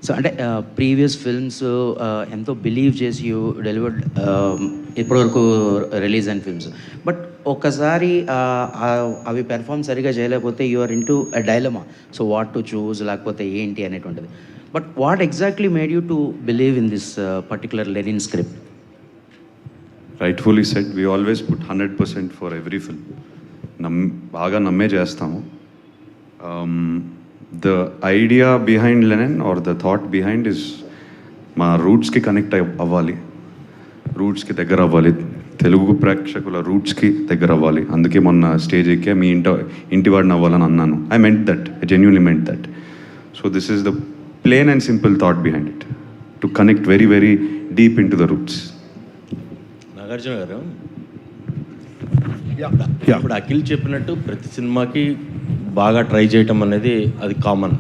So అంటే previous films ఎంతో believe చేసి యూ డెలివర్డ్ ఇప్పటివరకు రిలీజ్ అయిన ఫిల్మ్స్, బట్ ఒక్కసారి అవి పెర్ఫామ్ సరిగా చేయలేకపోతే you are into a dilemma. So what to choose, లేకపోతే ఏంటి అనేటువంటిది. But what exactly made you to believe in this particular Lenin script? Rightfully said, we always put 100% for every film. బాగా నమ్మే చేస్తాము. The idea behind Lenin or the thought behind is మా రూట్స్కి connect అవ్వాలి, రూట్స్కి దగ్గర అవ్వాలి, తెలుగు ప్రేక్షకుల రూట్స్కి దగ్గర అవ్వాలి. అందుకే మొన్న స్టేజ్ ఎక్కే మీ ఇంటి వాడిని అవ్వాలని అన్నాను. I meant that, I genuinely meant that. So this is the plain and simple thought behind it, to connect very very deep into the roots. Nagarjuna garu, ఇప్పుడు అఖిల్ చెప్పినట్టు ప్రతి సినిమాకి బాగా ట్రై చేయటం అనేది అది కామన్.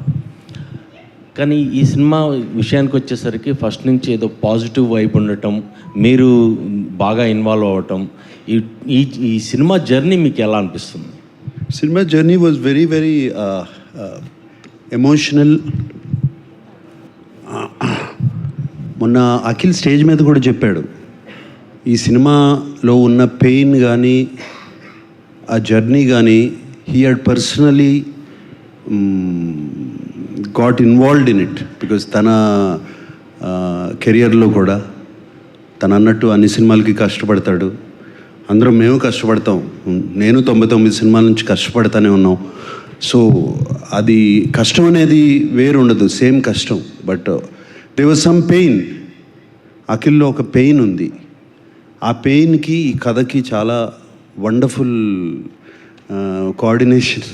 కానీ ఈ సినిమా విషయానికి వచ్చేసరికి ఫస్ట్ నుంచి ఏదో పాజిటివ్ వైబ్ ఉండటం, మీరు బాగా ఇన్వాల్వ్ అవ్వటం, ఈ సినిమా జర్నీ మీకు ఎలా అనిపిస్తుంది? Cinema journey was very very emotional. మొన్న అఖిల్ స్టేజ్ మీద కూడా చెప్పాడు, ఈ సినిమాలో ఉన్న పెయిన్ కానీ ఆ జర్నీ కానీ he had personally got involved in it. Because తన కెరియర్లో కూడా తను అన్నట్టు అన్ని సినిమాలకి కష్టపడతాడు, అందరం మేము కష్టపడతాం, నేను 99 సినిమాల నుంచి కష్టపడతానే ఉన్నాం. సో అది కష్టం అనేది వేరు ఉండదు, సేమ్ కష్టం. But they was some pain, అఖిల్లో ఒక పెయిన్ ఉంది. ఆ పెయిన్కి ఈ కథకి చాలా వండర్ఫుల్ కోఆర్డినేషన్,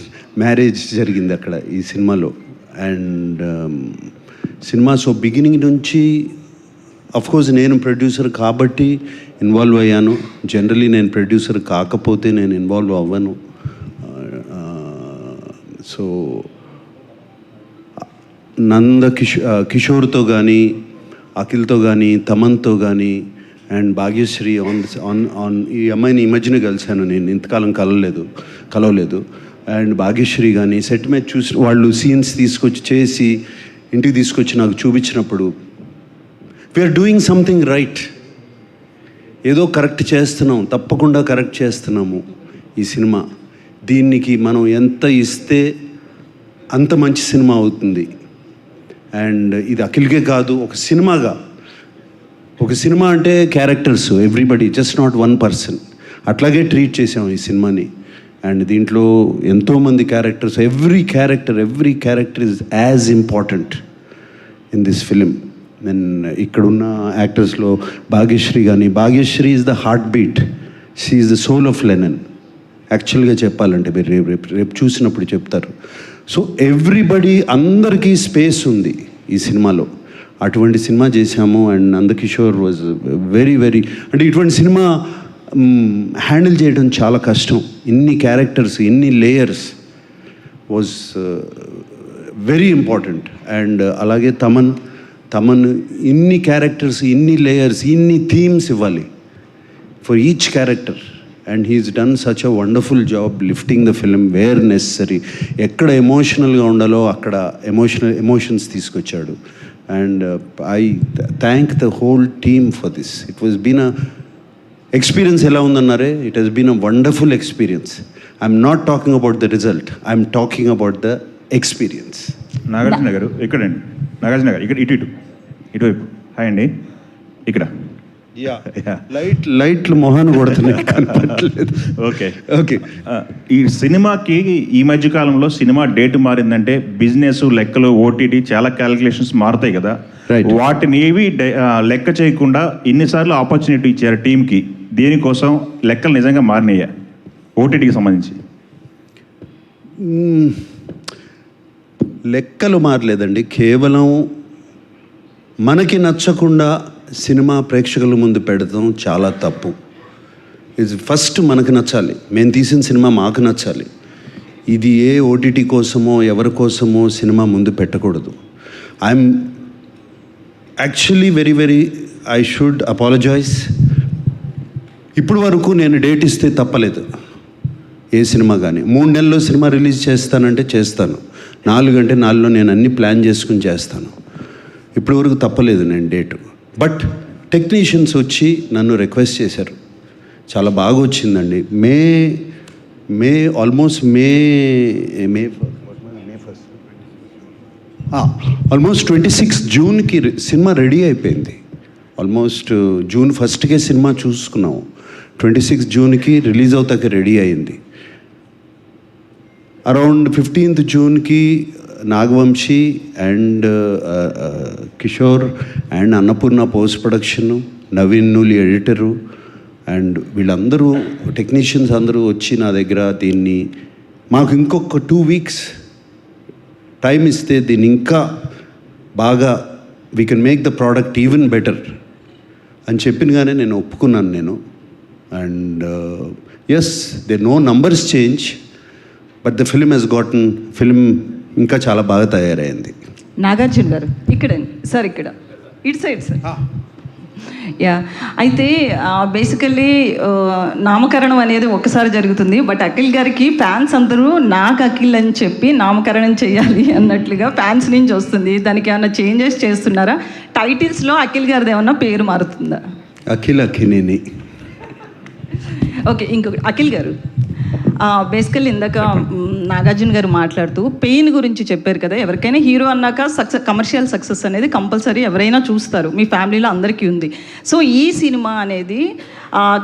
మ్యారేజ్ జరిగింది అక్కడ ఈ సినిమాలో. అండ్ సినిమా సో బిగినింగ్ నుంచి అఫ్కోర్స్ నేను ప్రొడ్యూసర్ కాబట్టి ఇన్వాల్వ్ అయ్యాను. జనరలీ నేను ప్రొడ్యూసర్ కాకపోతే నేను ఇన్వాల్వ్ అవ్వను. సో కిషోర్తో కానీ, అఖిల్తో కానీ, తమన్తో కానీ, అండ్ భాగ్యశ్రీ ఆన్ ఈ అమ్మాయిని ఈ మధ్యన కలిశాను నేను, ఇంతకాలం కలవలేదు. అండ్ భాగ్యశ్రీ కానీ సెట్ మీద చూసి వాళ్ళు సీన్స్ తీసుకొచ్చి చేసి ఇంటికి తీసుకొచ్చి నాకు చూపించినప్పుడు వీఆర్ డూయింగ్ సంథింగ్ రైట్, ఏదో కరెక్ట్ చేస్తున్నాం, తప్పకుండా కరెక్ట్ చేస్తున్నాము ఈ సినిమా. దీనికి మనం ఎంత ఇస్తే అంత మంచి సినిమా అవుతుంది. అండ్ ఇది అఖిల్కే కాదు, ఒక సినిమా అంటే characters, everybody, just not one person. అట్లాగే ట్రీట్ చేసాం ఈ సినిమాని. అండ్ దీంట్లో ఎంతోమంది characters, every character is as important in this film. Then ఇక్కడున్న యాక్టర్స్లో Bhagyashree is the heartbeat, she is the soul of Lenin. యాక్చువల్గా చెప్పాలంటే మీరు రేపు చూసినప్పుడు చెప్తారు. సో ఎవ్రీబడి, అందరికీ స్పేస్ ఉంది ఈ సినిమాలో. అటువంటి సినిమా చేశాము. And Nandakishore was very very, అంటే ఇటువంటి సినిమా హ్యాండిల్ చేయడం చాలా కష్టం. ఇన్ని క్యారెక్టర్స్, ఇన్ని layers was very important. And అలాగే తమన్ ఇన్ని క్యారెక్టర్స్, ఇన్ని లేయర్స్, ఇన్ని థీమ్స్ ఇవ్వాలి for each character. And he's done such a wonderful job lifting the film where necessary. ఎక్కడ ఎమోషనల్గా ఉండాలో అక్కడ ఎమోషన్స్ తీసుకొచ్చాడు. And I thank the whole team for this. It was been a experience. Ela undannare, it has been a wonderful experience. I'm not talking about the result, I'm talking about the experience. Nagarjuna గారు ఇక్కడండి, నాగార్జున గారు ఇక్కడ ఇటువైపు. Hi అండి, ఇక్కడ లైట్లు మొహాన్ని కొడుతున్నాయి, కనపడట్లేదు. ఓకే. ఈ సినిమాకి ఈ మధ్య కాలంలో సినిమా డేట్ మారిందంటే బిజినెస్, లెక్కలు, ఓటీటీ చాలా క్యాలిక్యులేషన్స్ మారుతాయి కదా. వాటిని ఏవి లెక్క చేయకుండా ఇన్నిసార్లు ఆపర్చునిటీ ఇచ్చారు టీంకి, దీనికోసం లెక్కలు నిజంగా మారినాయా ఓటీటీకి సంబంధించి? లెక్కలు మారలేదండి, కేవలం మనకి నచ్చకుండా సినిమా ప్రేక్షకుల ముందు పెడతాం చాలా తప్పు. ఇది ఫస్ట్ మనకు నచ్చాలి, మేము తీసిన సినిమా మాకు నచ్చాలి. ఇది ఏ ఓటీటీ కోసమో ఎవరి కోసమో సినిమా ముందు పెట్టకూడదు. I'm actually very I should apologise. ఇప్పుడు వరకు నేను డేట్ ఇస్తే తప్పలేదు ఏ సినిమా కానీ. 3 నెలల్లో సినిమా రిలీజ్ చేస్తానంటే చేస్తాను, 4 అంటే 4లో నేను అన్ని ప్లాన్ చేసుకుని చేస్తాను. ఇప్పటివరకు తప్పలేదు నేను డేటు. బట్ టెక్నీషియన్స్ వచ్చి నన్ను రిక్వెస్ట్ చేశారు, చాలా బాగా వచ్చిందండి. ఆల్మోస్ట్ 26 జూన్కి సినిమా రెడీ అయిపోయింది. ఆల్మోస్ట్ జూన్ 1కే సినిమా చూసుకున్నాము. 26 జూన్కి రిలీజ్ అవుతాక రెడీ అయింది. అరౌండ్ 15th జూన్కి Nagavamsi and Kishore and Annapurna post production, Naveen Nooli editor and వీళ్ళందరూ టెక్నీషియన్స్ అందరూ వచ్చి నా దగ్గర దీన్ని మాకు ఇంకొక 2 వీక్స్ టైం ఇస్తే దీన్ని ఇంకా బాగా we can make the product even better అని చెప్పినగానే నేను ఒప్పుకున్నాను నేను. And as they know numbers change but the film has gotten film ఇంకా చాలా బాగా తయారైంది. నాగార్జున గారు ఇక్కడ సార్, ఇక్కడ ఇటు సైడ్ సార్. యా, అయితే బేసికల్లీ నామకరణం అనేది ఒక్కసారి జరుగుతుంది. బట్ అఖిల్ గారికి ఫ్యాన్స్ అందరూ నాకు అఖిల్ అని చెప్పి నామకరణం చేయాలి అన్నట్లుగా ఫ్యాన్స్ నుంచి వస్తుంది. దానికి ఏమైనా చేంజెస్ చేస్తున్నారా? టైటిల్స్లో అఖిల్ గారిది ఏమన్నా పేరు మారుతుందా? అఖిల్ అఖినేని. ఓకే, ఇంకొకటి అఖిల్ గారు, బేసికల్లీ ఇందాక నాగార్జున గారు మాట్లాడుతూ పెయిన్ గురించి చెప్పారు కదా. ఎవరికైనా హీరో అన్నాక కమర్షియల్ సక్సెస్ అనేది కంపల్సరీ ఎవరైనా చూస్తారు, మీ ఫ్యామిలీలో అందరికీ ఉంది. సో ఈ సినిమా అనేది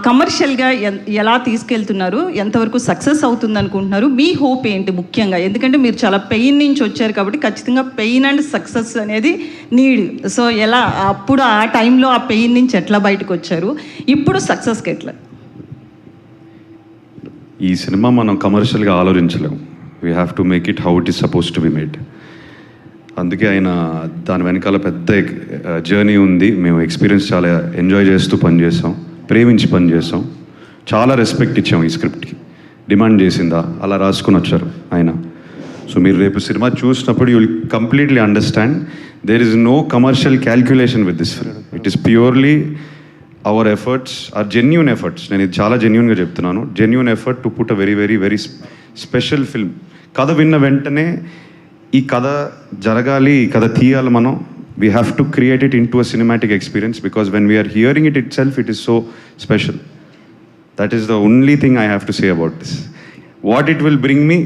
కమర్షియల్గా ఎలా తీసుకెళ్తున్నారు, ఎంతవరకు సక్సెస్ అవుతుంది అనుకుంటున్నారు, మీ హోప్ ఏంటి ముఖ్యంగా? ఎందుకంటే మీరు చాలా పెయిన్ నుంచి వచ్చారు కాబట్టి ఖచ్చితంగా పెయిన్ అండ్ సక్సెస్ అనేది నీడ్. సో ఎలా అప్పుడు ఆ టైంలో ఆ పెయిన్ నుంచి ఎట్లా బయటకు వచ్చారు, ఇప్పుడు సక్సెస్కి ఎట్లా? ఈ సినిమా మనం కమర్షియల్గా ఆలోచించలేము. We have to make it how it is suppose to be made. అందుకే ఆయన దాని వెనకాల పెద్ద జర్నీ ఉంది. మేము ఎక్స్పీరియన్స్ చాలా ఎంజాయ్ చేస్తూ పనిచేసాం, ప్రేమించి పనిచేసాం, చాలా రెస్పెక్ట్ ఇచ్చాం ఈ స్క్రిప్ట్కి. డిమాండ్ చేసిందా అలా రాసుకుని వచ్చారు ఆయన. సో మీరు రేపు సినిమా చూసినప్పుడు you will completely understand there is no commercial calculation with this film. It is purely our efforts are genuine efforts. నేను ఇది చాలా జెన్యూన్గా చెప్తున్నాను. Genuine effort to put a very very very special film. కథ విన్న వెంటనే ఈ కథ జరగాలి, ఈ కథ తీయాలి మనం. We have to create it into a cinematic experience because when we are hearing it itself it is so special. That is the only thing I have to say about this. What it will bring me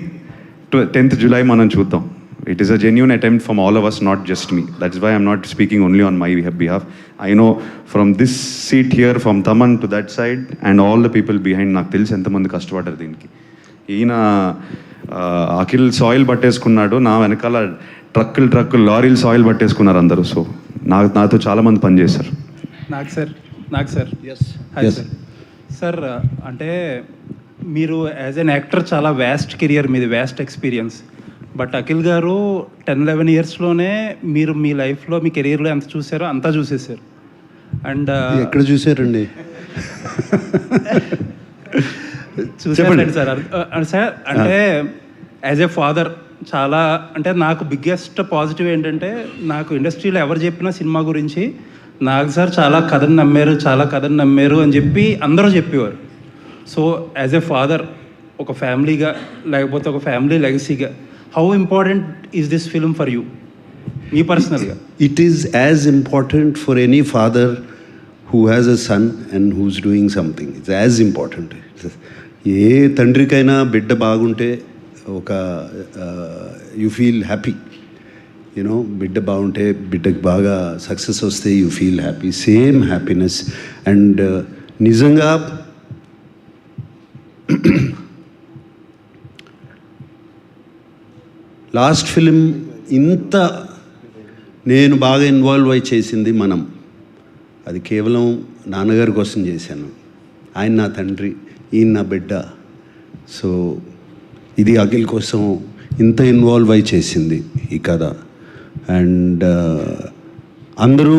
to 10th July మనం చూద్దాం. It is a genuine attempt from all of us, not just me. That's why I'm not speaking only on my behalf. I know from this seat here, from Taman to that side, and all the people behind, నాకు తెలిసి ఎంతమంది కష్టపడ్డారు దీనికి. ఈయన Akhil soil పట్టేసుకున్నాడు, నా వెనకాల ట్రక్కులు లారీలు సాయిల్ పట్టేసుకున్నారు అందరూ. సో నాతో చాలామంది పనిచేశారు. నాకు సార్ హాయ్ సార్. సార్ అంటే మీరు యాజ్ ఎన్ యాక్టర్ చాలా వ్యాస్ట్ కెరియర్ మీది, వ్యాస్ట్ ఎక్స్పీరియన్స్. బట్ అఖిల్ గారు 10-11 ఇయర్స్లోనే మీరు మీ లైఫ్లో మీ కెరీర్లో ఎంత చూసారో అంతా చూసేసారు. అండ్ ఎక్కడ చూసారండి? చూసారండి సార్. సార్ అంటే యాజ్ ఏ ఫాదర్ చాలా అంటే నాకు బిగ్గెస్ట్ పాజిటివ్ ఏంటంటే, నాకు ఇండస్ట్రీలో ఎవరు చెప్పినా సినిమా గురించి నాకు సార్ చాలా కథను నమ్మారు అని చెప్పి అందరూ చెప్పేవారు. సో యాజ్ ఏ ఫాదర్, ఒక ఫ్యామిలీగా లేకపోతే ఒక family లెగసీగా, how important is this film for you, me personally? It is as important for any father who has a son and who's doing something. It's as important. ఏ తండ్రికైనా బిడ్డ బాగుంటే ఒక you feel happy. You know, బిడ్డ బాగుంటే, బిడ్డకి బాగా success వస్తే you feel happy. Same happiness. And నిజంగా last film ఇంత నేను బాగా ఇన్వాల్వ్ అయి చేసింది మనం, అది కేవలం నాన్నగారి కోసం చేశాను. ఆయన నా తండ్రి, ఈయన నా బిడ్డ. సో ఇది అఖిల్ కోసం ఇంత ఇన్వాల్వ్ అయి చేసింది ఈ కథ. అండ్ అందరూ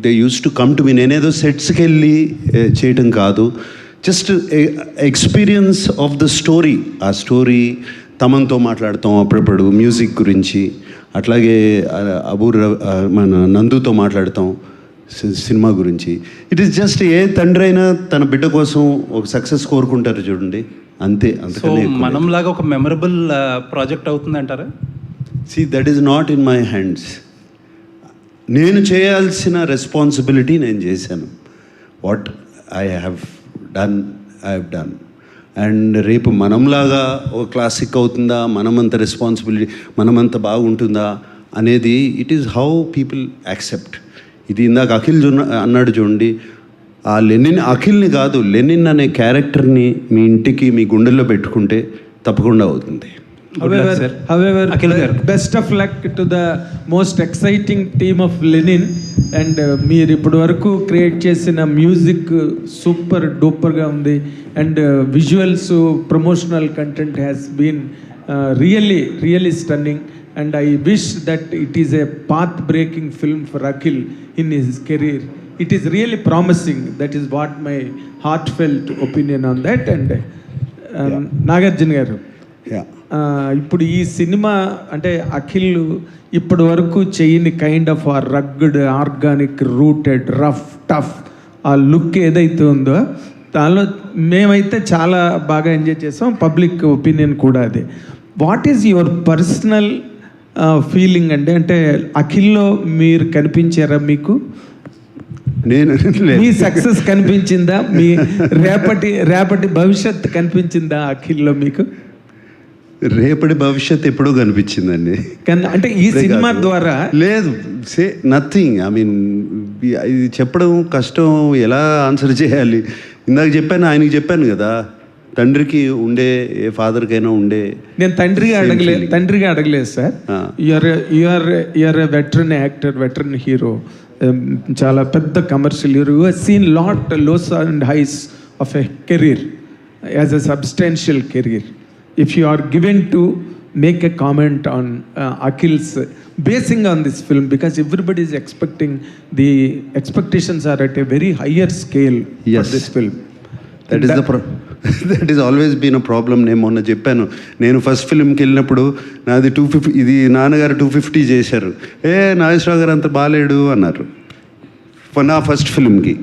they use to come to me. నేనేదో సెట్స్కి వెళ్ళి చేయటం కాదు, just experience of the story. ఆ స్టోరీ తమన్తో మాట్లాడతాం అప్పుడప్పుడు మ్యూజిక్ గురించి, అట్లాగే మన నందుతో మాట్లాడతాం సినిమా గురించి. ఇట్ ఈస్ జస్ట్ ఏ తండ్రి అయినా తన బిడ్డ కోసం ఒక సక్సెస్ కోరుకుంటారు చూడండి, అంతే. అంతకనే మనంలాగా ఒక మెమరబుల్ ప్రాజెక్ట్ అవుతుంది అంటారా? See, that is not in my hands. నేను చేయాల్సిన రెస్పాన్సిబిలిటీ నేను చేశాను. What I have done. And రేపు మనంలాగా ఒక క్లాసిక్ అవుతుందా, మనమంత రెస్పాన్సిబిలిటీ, మనమంత బాగుంటుందా అనేది it is how people accept. ఇది ఇందాక అఖిల్ అన్నాడు చూడండి, ఆ అఖిల్ని కాదు, లెనిన్ అనే క్యారెక్టర్ని మీ ఇంటికి మీ గుండెల్లో పెట్టుకుంటే తప్పకుండా అవుతుంది. However, Akhil garu. best of luck to the most exciting team of Lenin. And మీరు ఇప్పటి వరకు క్రియేట్ చేసిన మ్యూజిక్ సూపర్ డూపర్గా ఉంది. And visuals, promotional content has been really stunning. And I wish that it is a path breaking film for Akhil in his career. It is really promising. That is what my heartfelt opinion on that. And Nagarjuna garu, ఇప్పుడు ఈ cinema అంటే అఖిల్ ఇప్పటి వరకు చేయని kind of ఆ rugged, organic, rooted, rough, tough ఆ look ఏదైతే ఉందో దానిలో మేమైతే చాలా బాగా ఎంజాయ్ చేసాం. పబ్లిక్ ఒపీనియన్ కూడా అదే. What is your personal feeling అంటే అఖిల్లో మీరు కనిపించారా? మీకు మీ సక్సెస్ కనిపించిందా? మీ రేపటి భవిష్యత్ కనిపించిందా అఖిల్లో మీకు? రేపటి భవిష్యత్ ఎప్పుడూ కనిపించిందండి. అంటే ఈ సినిమా ద్వారా లేదు, నథింగ్. ఐ మీన్ ఇది చెప్పడం కష్టం, ఎలా ఆన్సర్ చేయాలి. ఇందాక చెప్పాను, ఆయనకి చెప్పాను కదా, తండ్రికి ఉండే, ఏ ఫాదర్కైనా ఉండే. నేను తండ్రిగా అడగలేదు sir. You're veteran actor, veteran hero, చాలా పెద్ద commercial hero. You have seen lot lows and highs of a career as a substantial career. If you are given to make a comment on Akhil's basing on this film, because everybody is expecting, the expectations are at a very higher scale for this film. That is always been a problem. నేను మొన్న చెప్పాను, నేను first ఫిల్మ్కి వెళ్ళినప్పుడు నాది 250, ఇది నాన్నగారు 250 చేశారు. నాగేశ్వరరావు గారు అంత బాగాలేడు అన్నారు నా ఫస్ట్ ఫిల్మ్కి.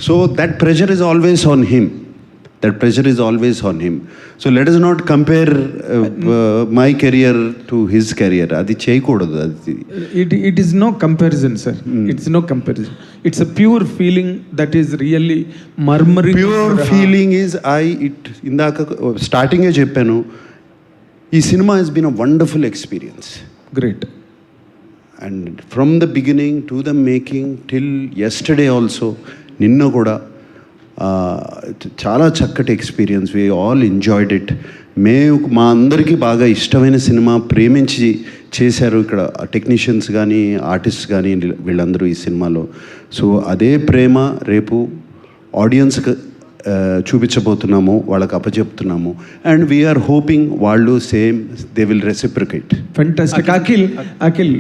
So that pressure is always on him. So let us not compare my career to his career. అది చేయకూడదు. అది it is no comparison, sir. It's no comparison. It's a pure feeling that is really murmuring. Pure feeling is ఇందాక స్టార్టింగే చెప్పాను, ఈ cinema has been a wonderful experience. Great. And from the beginning to the making till yesterday also, నిన్న కూడా చాలా చక్కటి experience. We all enjoyed it. మా అందరికీ బాగా ఇష్టమైన సినిమా, ప్రేమించి చేశారు ఇక్కడ టెక్నీషియన్స్ కానీ, ఆర్టిస్ట్ కానీ, వీళ్ళందరూ ఈ సినిమాలో. సో అదే ప్రేమ రేపు ఆడియన్స్కి చూపించబోతున్నాము, వాళ్ళకి అప్పచెప్తున్నాము. అండ్ వీఆర్ హోపింగ్ వాళ్ళు same they will reciprocate. Fantastic. Akhil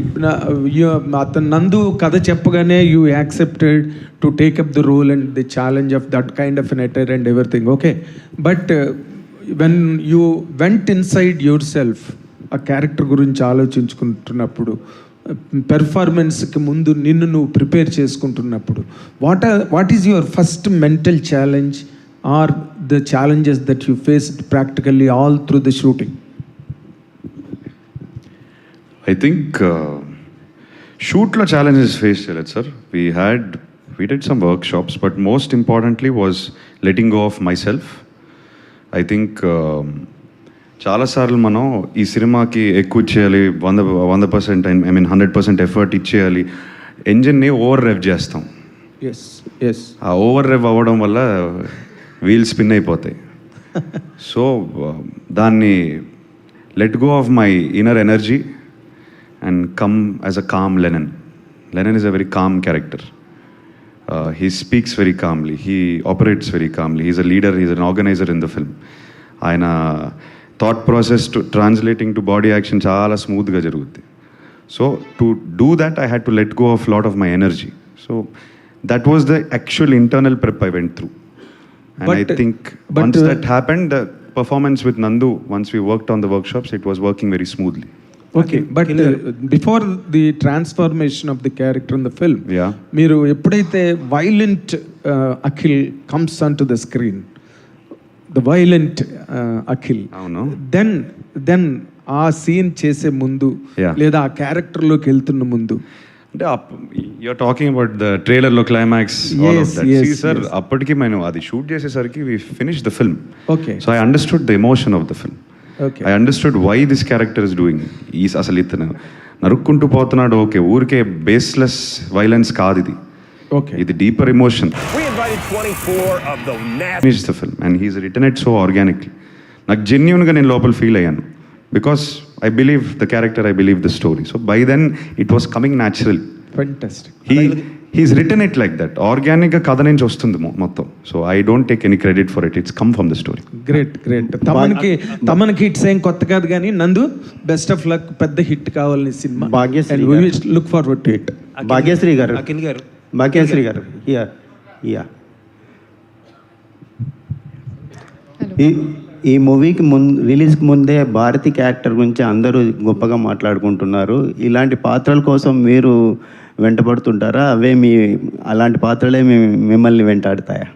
అతను నందు కథ చెప్పగానే you accepted to take up the role and the challenge of that kind of an attire and everything. Okay, but when you went inside your self, ఆ character గురించి ఆలోచించుకుంటున్నప్పుడు, పెర్ఫార్మెన్స్కి ముందు నిన్ను నువ్వు ప్రిపేర్ చేసుకుంటున్నప్పుడు, what is your first mental challenge or the challenges that you faced practically all through the shooting? I think షూట్లో challenges face చేయలేదు sir. we did some workshops, but most importantly was letting go of myself. I think చాలాసార్లు మనం ఈ సినిమాకి ఎక్కువ ఇచ్చేయాలి, 100%, I mean 100% effort ఇచ్చేయాలి, ఎంజిన్ని over rev చేస్తాం. ఆ ఓవర్ రెవ్ అవ్వడం వల్ల వీల్ స్పిన్ అయిపోతాయి. సో దాన్ని let go of my inner energy and come as a calm Lennon. Lennon is a very calm character. He speaks very calmly, he operates very calmly, he's a leader, he's an organizer in the film. ఆయన thought process to translating to body action చాలా స్మూత్గా జరుగుద్ది. So to do that I had to let go of lot of my energy. So that was the actual internal prep I went through. And I think once that happened, the performance with Nandu, once we worked on the workshops, it was working very smoothly. Okay, but before the transformation of the character in the film, మీరు ఎప్పుడైతే violent Akhil comes on to the screen, the violent Akhil, then ఆ scene చేసే ముందు లేదా ఆ క్యారెక్టర్లోకి వెళ్తున్న ముందు అంటే యూఆర్ టాకింగ్ అబౌట్ ద ట్రైలర్లో క్లైమాక్స్ సార్ అప్పటికి మేము అది షూట్ చేసేసరికి we finish the film. Okay. So I understood the emotion of the film. Okay. I understood why this character is doing. అసలు ఇతను నరుక్కుంటూ పోతున్నాడు, ఓకే, ఊరికే బేస్లెస్ వైలెన్స్ కాదు ఇది. ఓకే. ఇది deeper emotion. Finish the film and he's written it so organically. నాకు జెన్యున్గా నేను లోపల ఫీల్ అయ్యాను. Because I believe the character, I believe the story. So by then it was coming natural. Fantastic. He's written it like that. ఆర్గానిక్గా కథ నుంచి వస్తుంది మొత్తం. So I don't take any credit for it. It's come from the story. Great. తమకి hits ఏం కొత్త కాదు కానీ నందు బెస్ట్ ఆఫ్ లక్. పెద్ద హిట్ కావాలని సినిమా. Bhagyashree look forward to it. Bhagyashree garu, Akhil గారు, భాగ్యశ్రీ గారు, ఈ మూవీకి రిలీజ్కి ముందే భారతి క్యారెక్టర్ గురించి అందరూ గొప్పగా మాట్లాడుకుంటున్నారు. ఇలాంటి పాత్రల కోసం మీరు వెంటబడుతుంటారా? అలాంటి పాత్రలే మిమ్మల్ని వెంటాడుతాయా?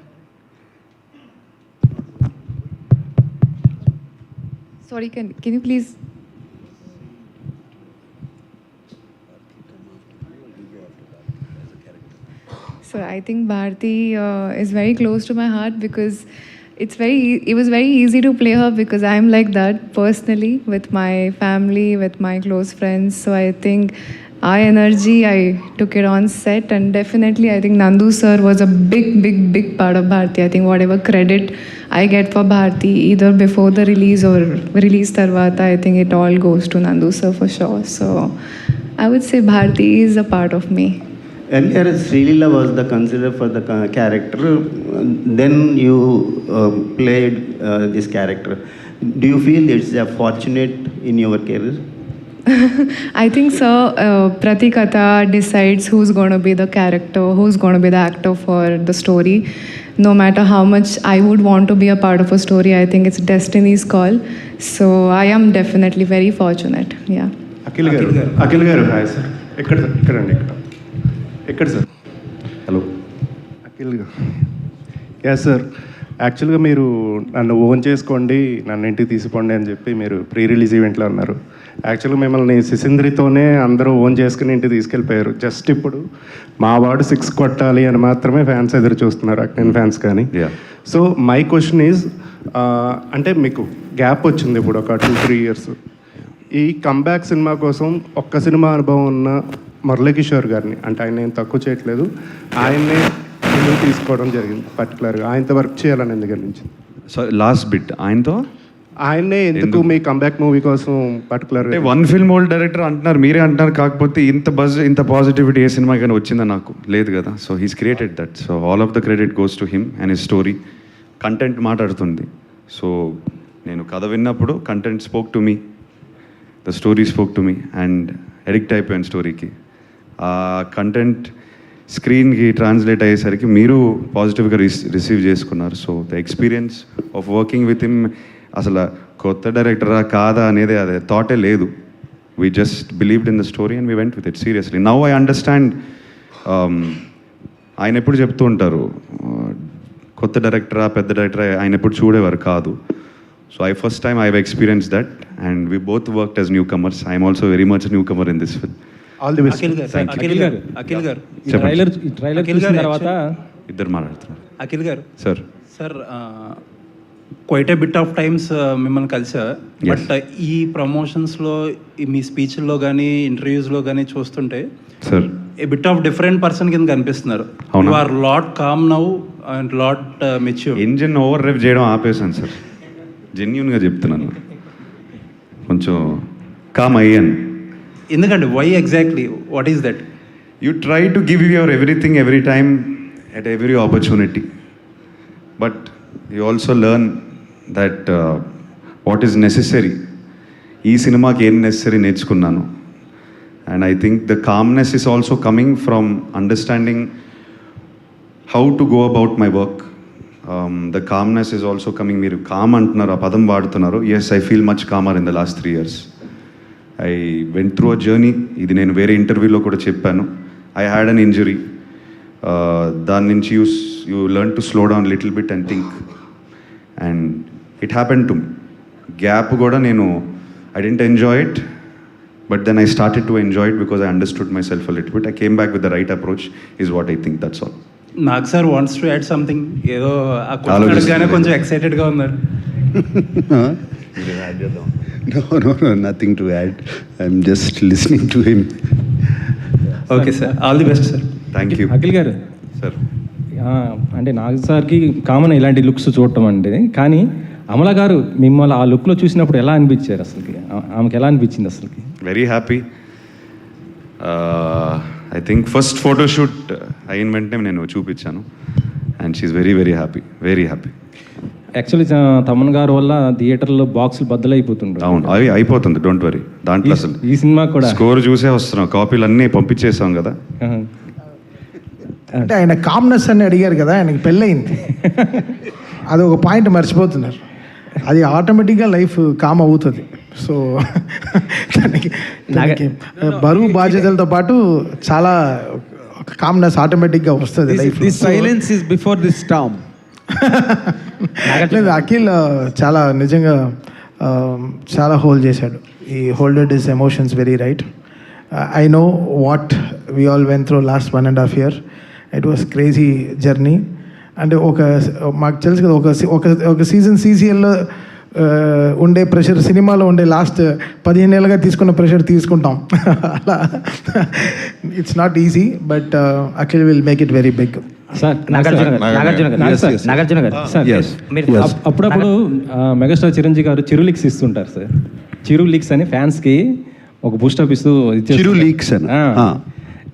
Sorry, can you please? So I think Bharti is very close to my heart because it was very easy to play her because I'm like that personally with my family, with my close friends. So I think our energy, I took it on set, and definitely I think Nandu sir was a big part of Bharti. I think whatever credit I get for Bharti, either before the release or release tarvata, I think it all goes to Nandu sir for sure. So I would say Bharti is a part of me. Earlier, Srilila was the considered for the character. Then you played this character. Do you feel it's fortunate in your career? I think, sir, Pratikatha decides who's going to be the character, who's going to be the actor for the story. No matter how much I would want to be a part of a story, I think it's destiny's call. So I am definitely very fortunate. Yeah. Akhil గారు hi sir. ఎక్కడ sir? Hello Akhil garu. Yeah sir, యాక్చువల్గా మీరు నన్ను own చేసుకోండి, నన్ను ఇంటికి తీసుకోండి అని చెప్పి మీరు ప్రీ రిలీజ్ ఈవెంట్లో అన్నారు. యాక్చువల్గా మిమ్మల్ని సిసింద్రితోనే అందరూ ఓన్ చేసుకుని ఇంటికి తీసుకెళ్ళిపోయారు. జస్ట్ ఇప్పుడు మా వాడు 6 కొట్టాలి అని మాత్రమే ఫ్యాన్స్ ఎదురు చూస్తున్నారు, అక్నేన్ ఫ్యాన్స్ కానీ. సో మై క్వశ్చన్ ఈజ్, అంటే మీకు గ్యాప్ వచ్చింది ఇప్పుడు ఒక 2-3 ఇయర్స్. ఈ కంబ్యాక్ సినిమా కోసం ఒక్క సినిమా అనుభవం ఉన్న మురళీకిషోర్ గారిని, అంటే ఆయన నేను తక్కువ చేయట్లేదు, ఆయన్నే ఎందుకు తీసుకోవడం జరిగింది? పర్టికులర్గా ఆయనతో వర్క్ చేయాలని ఎందుకు అనిపించింది? సో లాస్ట్ బిట్ ఆయన్నే ఎందుకు మీ కంబ్యాక్ మూవీ కోసం పర్టికులర్? అంటే వన్ ఫిల్మ్ ఓల్డ్ డైరెక్టర్ అంటున్నారు, మీరే అంటున్నారు. కాకపోతే ఇంత బజ్, ఇంత పాజిటివిటీ ఏ సినిమా కానీ వచ్చిందా? నాకు లేదు కదా. So he's created that. So all of the credit goes to him and his story. Content మాట్లాడుతుంది. సో నేను కథ విన్నప్పుడు content spoke to me, the story spoke to me, and addict అయిపోయాను స్టోరీకి. ఆ కంటెంట్ స్క్రీన్కి ట్రాన్స్లేట్ అయ్యేసరికి మీరు పాజిటివ్గా రిసీవ్ చేసుకున్నారు. So the experience of working with him, అసలు కొత్త డైరెక్టరా కాదా అనేది అదే థాటే లేదు. We just believed in the story and we went with it seriously. Now I understand. ఆయన ఎప్పుడు చెప్తూ ఉంటారు, కొత్త డైరెక్టరా పెద్ద డైరెక్టరా ఆయన ఎప్పుడు చూడేవారు కాదు. So first time I have experience that and we both worked as new comers. I'm also very much new comer in this film. All the best. ఇద్దరు మాట్లాడుతున్నారు. Akhil garu sir quite a bit of times మిమ్మల్ని కలిసా. But ఈ ప్రమోషన్స్లో, మీ స్పీచ్ల్లో కానీ ఇంటర్వ్యూస్లో కానీ చూస్తుంటే sir a bit of different person కింద కనిపిస్తున్నారు. You are lot calm now and lot mature. Engine over drive చేయడం ఆపేసాను సార్, జెన్యున్గా చెప్తున్నాను. కొంచెం కామ్ అయ్యాను. ఎందుకంటే why exactly, what is that? You try to give your everything every time at every opportunity, but you also learn that what is necessary. ఈ సినిమాకి ఏం నెసరీ నేర్చుకున్నాను. And I think the calmness is also coming from understanding how to go about my work. The calmness is also coming. మీరు com అంటున్నారు, ఆ పదం వాడుతున్నారు. Yes, I feel much calmer in the last 3 years. I went through a journey. ఇది నేను వేరే ఇంటర్వ్యూలో కూడా చెప్పాను. I had an injury. దాని నుంచి you learn to slow down little bit and think. And it happened to me. Gap కూడా నేను I didn't enjoy it. But then I started to enjoy it because I understood myself a little bit. I came back with the right approach is what I think, that's all. Nag sir wants to add something, ఏదో ఆ question ఆలోచిస్తున్నాను. అడగగానే కొంచెం ఎక్సైటెడ్గా ఉన్నారు. No, nothing to add. I'm just listening to him. Okay sir, all the best sir. Thank you. Akhil garu, sir అంటే నాగ్ సార్కి common ఇలాంటి looks చూడటం అంటే, కానీ అమల గారు మిమ్మల్ని ఆ లుక్లో చూసినప్పుడు ఎలా అనిపించారు అసలుకి? ఆమెకి ఎలా అనిపించింది అసలుకి? Very happy. I think first photoshoot అయిన వెంటనే నేను చూపించాను and she's very very happy, very happy. Actually Thaman garu వల్ల థియేటర్లో బాక్సులు బద్దలైపోతుంటారు. అవును, అవి అయిపోతుంది, డోంట్ వరీ. దాంట్లో అసలు ఈ సినిమా కూడా స్కోర్ చూసే వస్తున్నాం, కాపీలు అన్నీ పంపించేసాం కదా. అంటే ఆయన కామ్నెస్ అని అడిగారు కదా, ఆయనకి పెళ్ళయింది. అది ఒక పాయింట్ మర్చిపోతున్నారు. అది ఆటోమేటిక్గా లైఫ్ కామ్ అవుతుంది. సో దానికి బరువు బాధ్యతలతో పాటు చాలా కామ్నెస్ ఆటోమేటిక్గా వస్తుంది life. This silence is before this Storm. లేదు, అఖిల్ చాలా నిజంగా చాలా హోల్డ్ చేశాడు. ఈ హోల్డెడ్ his emotions very right. I know what we all went through last 1.5 years. It was crazy journey. అంటే మాకు తెలుసు కదా, ఒక సీజన్ సీసీఎల్లో ఉండే ప్రెషర్ సినిమాలో ఉండే లాస్ట్ 15 ఏళ్ళుగా తీసుకున్న ప్రెషర్ తీసుకుంటాం. అలా it's not easy, but Akhil will make it very big. Sir Nagarjuna garu, sir అప్పుడప్పుడు మెగాస్టార్ చిరంజీవి గారు చిరు లీక్స్ ఇస్తుంటారు సార్. చిరు లీక్స్ అని ఫ్యాన్స్కి ఒక బూస్టప్ ఇస్తూ చిరు లీక్స్ అని.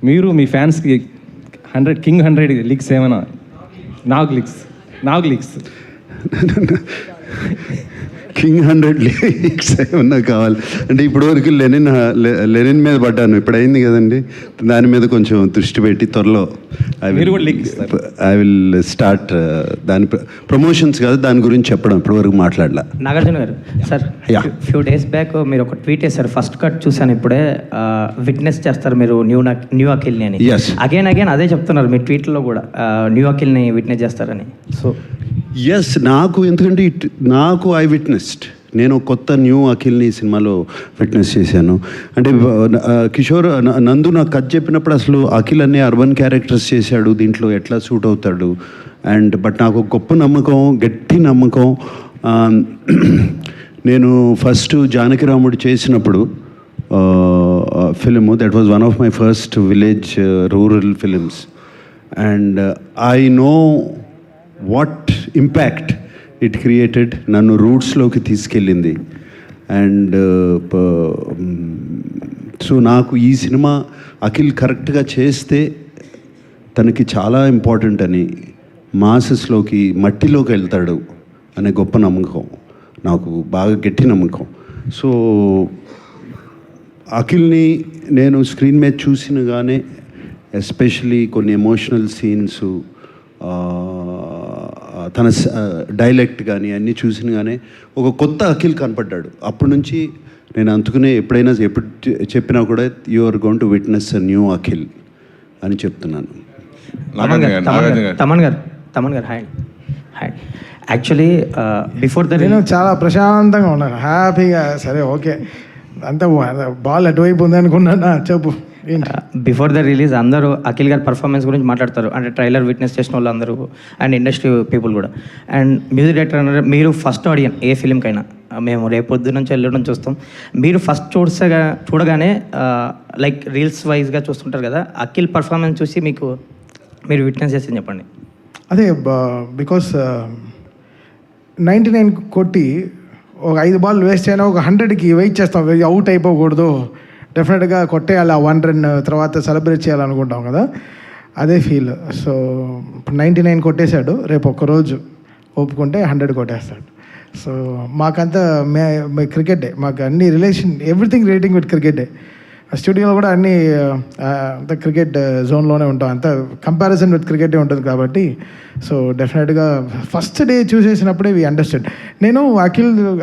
మీరు మీ ఫ్యాన్స్కి 100 లీక్స్ ఏమైనా? నాగ్ లీక్స్ కింగ్ 100 లీక్స్ ఏమన్నా కావాలి అంటే ఇప్పటివరకు లెనిన్ మీద పడ్డాను, ఇప్పుడు అయింది కదండి, దాని మీద కొంచెం దృష్టి పెట్టి త్వరలో ఐ విల్ స్టార్ట్ దాని ప్రమోషన్స్ కాదు, దాని గురించి చెప్పడం ఇప్పటివరకు మాట్లాడలా. Nagarjuna garu, sir few days back మీరు ఒక ట్వీట్ వేశారు, ఫస్ట్ కట్ చూసాను ఇప్పుడే, విట్నెస్ చేస్తారు మీరు న్యూ అఖిల్ని అని. అగైన్ అదే చెప్తున్నారు మీ ట్వీట్లో కూడా, న్యూ అఖిల్ని విట్నెస్ చేస్తారని. సో ఎస్, ఎందుకంటే నాకు ఐ విట్నెస్డ్, నేను కొత్త న్యూ అఖిల్ని సినిమాలో విట్నెస్ చేశాను. అంటే కిషోర్ నందు నాకు కథ చెప్పినప్పుడు అసలు అఖిల్ అనే అర్బన్ క్యారెక్టర్స్ చేశాడు, దీంట్లో ఎట్లా సూట్ అవుతాడు అండ్ బట్ నాకు గొప్ప నమ్మకం, గట్టి నమ్మకం. నేను ఫస్ట్ జానకిరాముడు చేసినప్పుడు film, that was one of my first village rural films and I know what impact it created. నన్ను రూట్స్లోకి తీసుకెళ్ళింది అండ్ సో నాకు ఈ సినిమా అఖిల్ కరెక్ట్గా చేస్తే తనకి చాలా ఇంపార్టెంట్ అని, మాసెస్లోకి మట్టిలోకి వెళ్తాడు అనే గొప్ప నమ్మకం, నాకు బాగా గట్టి నమ్మకం. సో అఖిల్ని నేను స్క్రీన్ మీద చూసినగానే, ఎస్పెషలీ కొన్ని ఎమోషనల్ సీన్స్, తన డైలెక్ట్ కానీ అన్నీ చూసినగానే ఒక కొత్త అఖిల్ కనపడ్డాడు. అప్పటి నుంచి నేను అందుకునే ఎప్పుడు చెప్పినా కూడా you are going to witness a new Akhil అని చెప్తున్నాను. తమన్ గారు హాయ్. యాక్చువల్లీ బిఫోర్ నేను చాలా ప్రశాంతంగా ఉన్నాను, హ్యాపీగా. సరే ఓకే, అంతా బాల్ అటువైపు ఉంది అనుకున్నాను. చెప్పు. బిఫోర్ ద రిలీజ్ అందరూ అఖిల్ గారి పర్ఫార్మెన్స్ గురించి మాట్లాడతారు, అంటే ట్రైలర్ విట్నెస్ చేసిన వాళ్ళు అందరూ అండ్ ఇండస్ట్రీ పీపుల్ కూడా. అండ్ మ్యూజిక్ డైరెక్టర్ అన్నారు, మీరు ఫస్ట్ ఆడియన్ ఏ ఫిలింకైనా, మేము రేపొద్దు నుంచి వెళ్ళడం చూస్తాం, మీరు ఫస్ట్ చూడగానే లైక్ రీల్స్ వైజ్గా చూస్తుంటారు కదా, అఖిల్ పర్ఫార్మెన్స్ చూసి మీరు విట్నెస్ చేసి చెప్పండి. అదే బికాస్ 99 కొట్టి ఒక 5 బాల్ వేస్ట్ అయినా ఒక 100కి వెయిట్ చేస్తాం, అవుట్ అయిపోకూడదు, డెఫినెట్గా కొట్టేయాలి, ఆ 1 రన్ తర్వాత సెలబ్రేట్ చేయాలనుకుంటాం కదా, అదే ఫీల్. సో ఇప్పుడు 99 కొట్టేశాడు, రేపు ఒక్కరోజు ఒప్పుకుంటే 100 కొట్టేస్తాడు. సో మాకంతా క్రికెటే, మాకు అన్ని రిలేషన్, ఎవ్రీథింగ్ రిలేటింగ్ విత్ క్రికెటే. స్టూడియోలో కూడా అన్నీ అంత క్రికెట్ జోన్లోనే ఉంటాం, అంత కంపారిజన్ విత్ క్రికెటే ఉంటుంది కాబట్టి. సో డెఫినెట్గా ఫస్ట్ డే చూసేసినప్పుడే వి అండర్స్టాండ్. నేను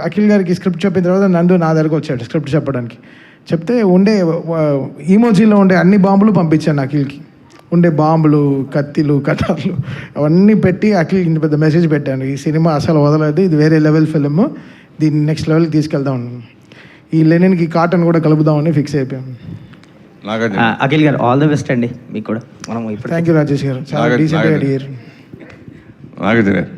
అఖిల్ గారికి స్క్రిప్ట్ చెప్పిన తర్వాత నందు నా దగ్గరకు వచ్చాడు స్క్రిప్ట్ చెప్పడానికి. చెప్తే ఉండే ఈమోజీలో ఉండే అన్ని బాంబులు పంపించాను అఖిల్కి, ఉండే బాంబులు, కత్తిలు, కటార్లు అవన్నీ పెట్టి అఖిల్ ఇంత పెద్ద మెసేజ్ పెట్టాను, ఈ సినిమా అసలు వదలదు, ఇది వేరే లెవెల్ ఫిలిం, దీన్ని నెక్స్ట్ లెవెల్కి తీసుకెళ్దాం. ఈ లెనిన్కి కాటన్ కూడా కలుపుదామని ఫిక్స్ అయిపోయాం. అఖిల్ గారు ఆల్ ద బెస్ట్ అండి మీకు కూడా. మనం ఇప్పుడు థ్యాంక్ యూ రాజేష్ గారు, చాలా డీసెంట్గా అడిగారు. నాగార్జున గారు,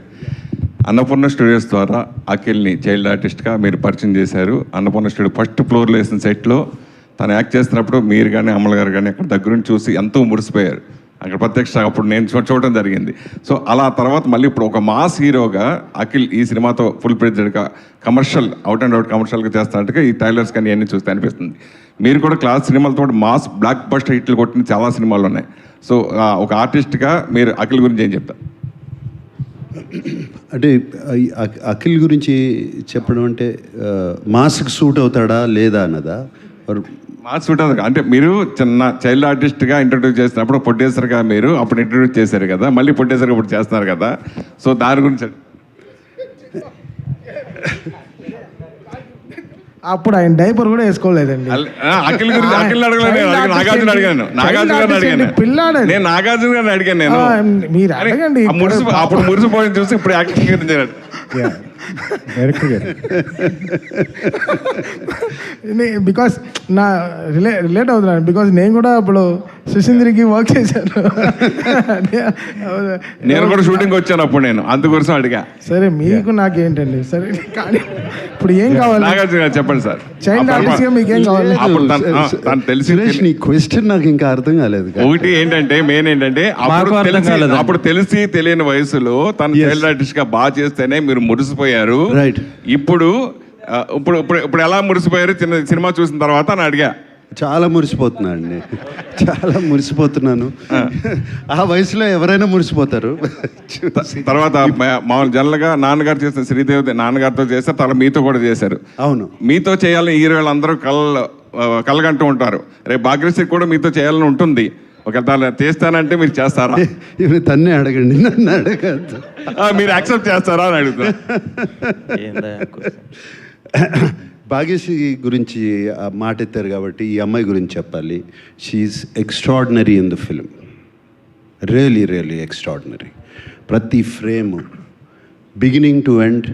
అన్నపూర్ణ స్టూడియోస్ ద్వారా అఖిల్ని చైల్డ్ ఆర్టిస్ట్గా మీరు పరిచయం చేశారు. అన్నపూర్ణ స్టూడియో ఫస్ట్ ఫ్లోర్లో వేసిన సెట్లో తను యాక్ట్ చేస్తున్నప్పుడు మీరు కానీ అమల్ గారు కానీ అక్కడ దగ్గరుండి చూసి ఎంతో మురిసిపోయారు. అక్కడ ప్రత్యక్ష అప్పుడు నేను చూడటం జరిగింది. సో అలా తర్వాత మళ్ళీ ఇప్పుడు ఒక మాస్ హీరోగా అఖిల్ ఈ సినిమాతో ఫుల్ ప్రెజెడ్గా కమర్షియల్ అవుట్ అండ్ అవుట్ కమర్షియల్గా చేస్తున్నట్టుగా ఈ ట్రైలర్స్ కానీ అన్నీ చూస్తే అనిపిస్తుంది. మీరు కూడా క్లాస్ సినిమాలతో మాస్ బ్లాక్ బస్టర్ హిట్లు కొట్టిన చాలా సినిమాలు ఉన్నాయి. సో ఒక ఆర్టిస్ట్గా మీరు అఖిల్ గురించి ఏం చెప్తారు? అంటే అఖిల్ గురించి చెప్పడం అంటే మాస్క్ సూట్ అవుతాడా లేదా అన్నదా? మాస్ సూట్ అవుతుంది అంటే మీరు చిన్న చైల్డ్ ఆర్టిస్ట్గా ఇంట్రడ్యూస్ చేసినప్పుడు ప్రొడ్యూసర్గా మీరు అప్పుడు ఇంట్రడ్యూస్ చేశారు కదా, మళ్ళీ ప్రొడ్యూసర్గా ఇప్పుడు చేస్తున్నారు కదా, సో దాని గురించి అప్పుడు ఆయన డైపర్ కూడా వేసుకోలేదండి. అఖిల్ గురించి అఖిల్ అడగలేదు, నాగార్జున అడిగాను. నాగార్జున గారిని అడిగాను, నేను నాగార్జున గారిని అడిగాను. నేను మీరు అడగండి. అప్పుడు మురిసిపోయింది చూసి ఇప్పుడు యాక్టింగ్ గురించి డైరెక్టర్ గారు బికాస్ నా రిలేట్ అవుతున్నాను, బికాస్ నేను కూడా అప్పుడు సుశీంద్రికి వర్క్ చేశాను. నేను కూడా షూటింగ్ వచ్చాను అప్పుడు, నేను అందుకోసం అడిగా. సరే మీకు నాకేంటండి, సరే కానీ ఇప్పుడు ఏం కావాలి? నాగార్జున గారు చెప్పండి సార్, చైల్డ్ ఆర్టిస్ట్గా మీకు ఏం కావాలి? తను తెలిసి నీ క్వశ్చన్ నాకు ఇంకా అర్థం కాలేదు. ఒకటి ఏంటంటే మెయిన్ ఏంటంటే అప్పుడు తెలిసి తెలియని వయసులో తను చైల్డ్ ఆర్టిస్ట్ గా బాగా చేస్తేనే మీరు మురిసిపోయారు. రైట్. ఇప్పుడు ఇప్పుడు ఇప్పుడు ఎలా మురిసిపోయారు చిన్న సినిమా చూసిన తర్వాత అని అడిగా. చాలా మురిసిపోతున్నా అండి, చాలా మురిసిపోతున్నాను. ఆ వయసులో ఎవరైనా మురిసిపోతారు. తర్వాత మామూలు జనరల్గా నాన్నగారు చేసిన శ్రీదేవి నాన్నగారితో చేశారు, తర్వాత మీతో కూడా చేశారు. అవును, మీతో చేయాలని హీరోలు అందరూ కలగంటూ ఉంటారు. రేపు భాగ్యశ్రీ కూడా మీతో చేయాలని ఉంటుంది. ఒకవేళ చేస్తానంటే మీరు చేస్తారా? తన్నే అడగండి, నన్ను అడగద్దు. మీరు యాక్సెప్ట్ చేస్తారా అని అడుగుతా. భాగ్యశ్రీ గురించి మాట ఎత్తారు కాబట్టి ఈ అమ్మాయి గురించి చెప్పాలి. She's extraordinary in the film, really really extraordinary. ప్రతి ఫ్రేమ్ బిగినింగ్ టు ఎండ్.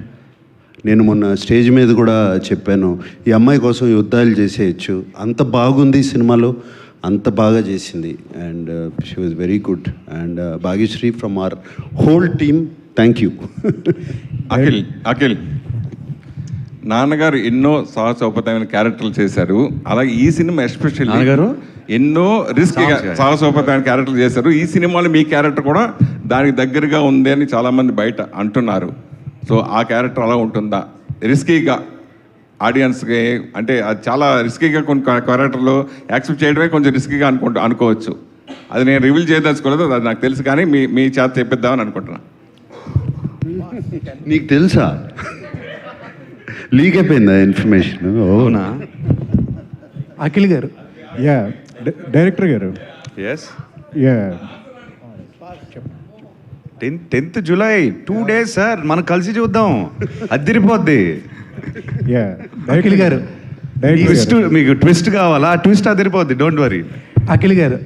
నేను మొన్న స్టేజ్ మీద కూడా చెప్పాను, ఈ అమ్మాయి కోసం యుద్ధాలు చేసేయచ్చు, అంత బాగుంది సినిమాలో, అంత బాగా చేసింది. And she was very good. And Bhagyashree from our whole team, thank you. Akhil నాన్నగారు ఎన్నో సాహసోపేతమైన క్యారెక్టర్లు చేశారు. అలాగే ఈ సినిమా ఎస్పెషల్లీ నాన్నగారు ఎన్నో రిస్కీగా సాహసోపేతమైన క్యారెక్టర్లు చేశారు. ఈ సినిమాలో మీ క్యారెక్టర్ కూడా దానికి దగ్గరగా ఉంది అని చాలామంది బయట అంటున్నారు. సో ఆ క్యారెక్టర్ అలా ఉంటుందా రిస్కీగా ఆడియన్స్కి? అంటే అది చాలా రిస్కీగా కొన్ని క్యారెక్టర్లు యాక్సెప్ట్ చేయడమే కొంచెం రిస్కీగా అనుకోవచ్చు. అది నేను రివీల్ చేయదలుచుకోలేదు, అది నాకు తెలుసు, కానీ మీ చేత చెప్పిద్దామని అనుకుంటున్నా. నీకు తెలుసా? లీక్ అయిపోయిందా ఇన్ఫర్మేషన్? అవునా? Akhil garu, yeah director garu, yes yeah 10th July 2 days sir, మనం కలిసి చూద్దాం, అదిరిపోద్ది. యా అఖిల్ గారు, ట్విస్ట్, మీకు ట్విస్ట్ కావాలా? ట్విస్ట్ అదిరిపోద్ది, డోంట్ వరీ. అఖిల్ గారు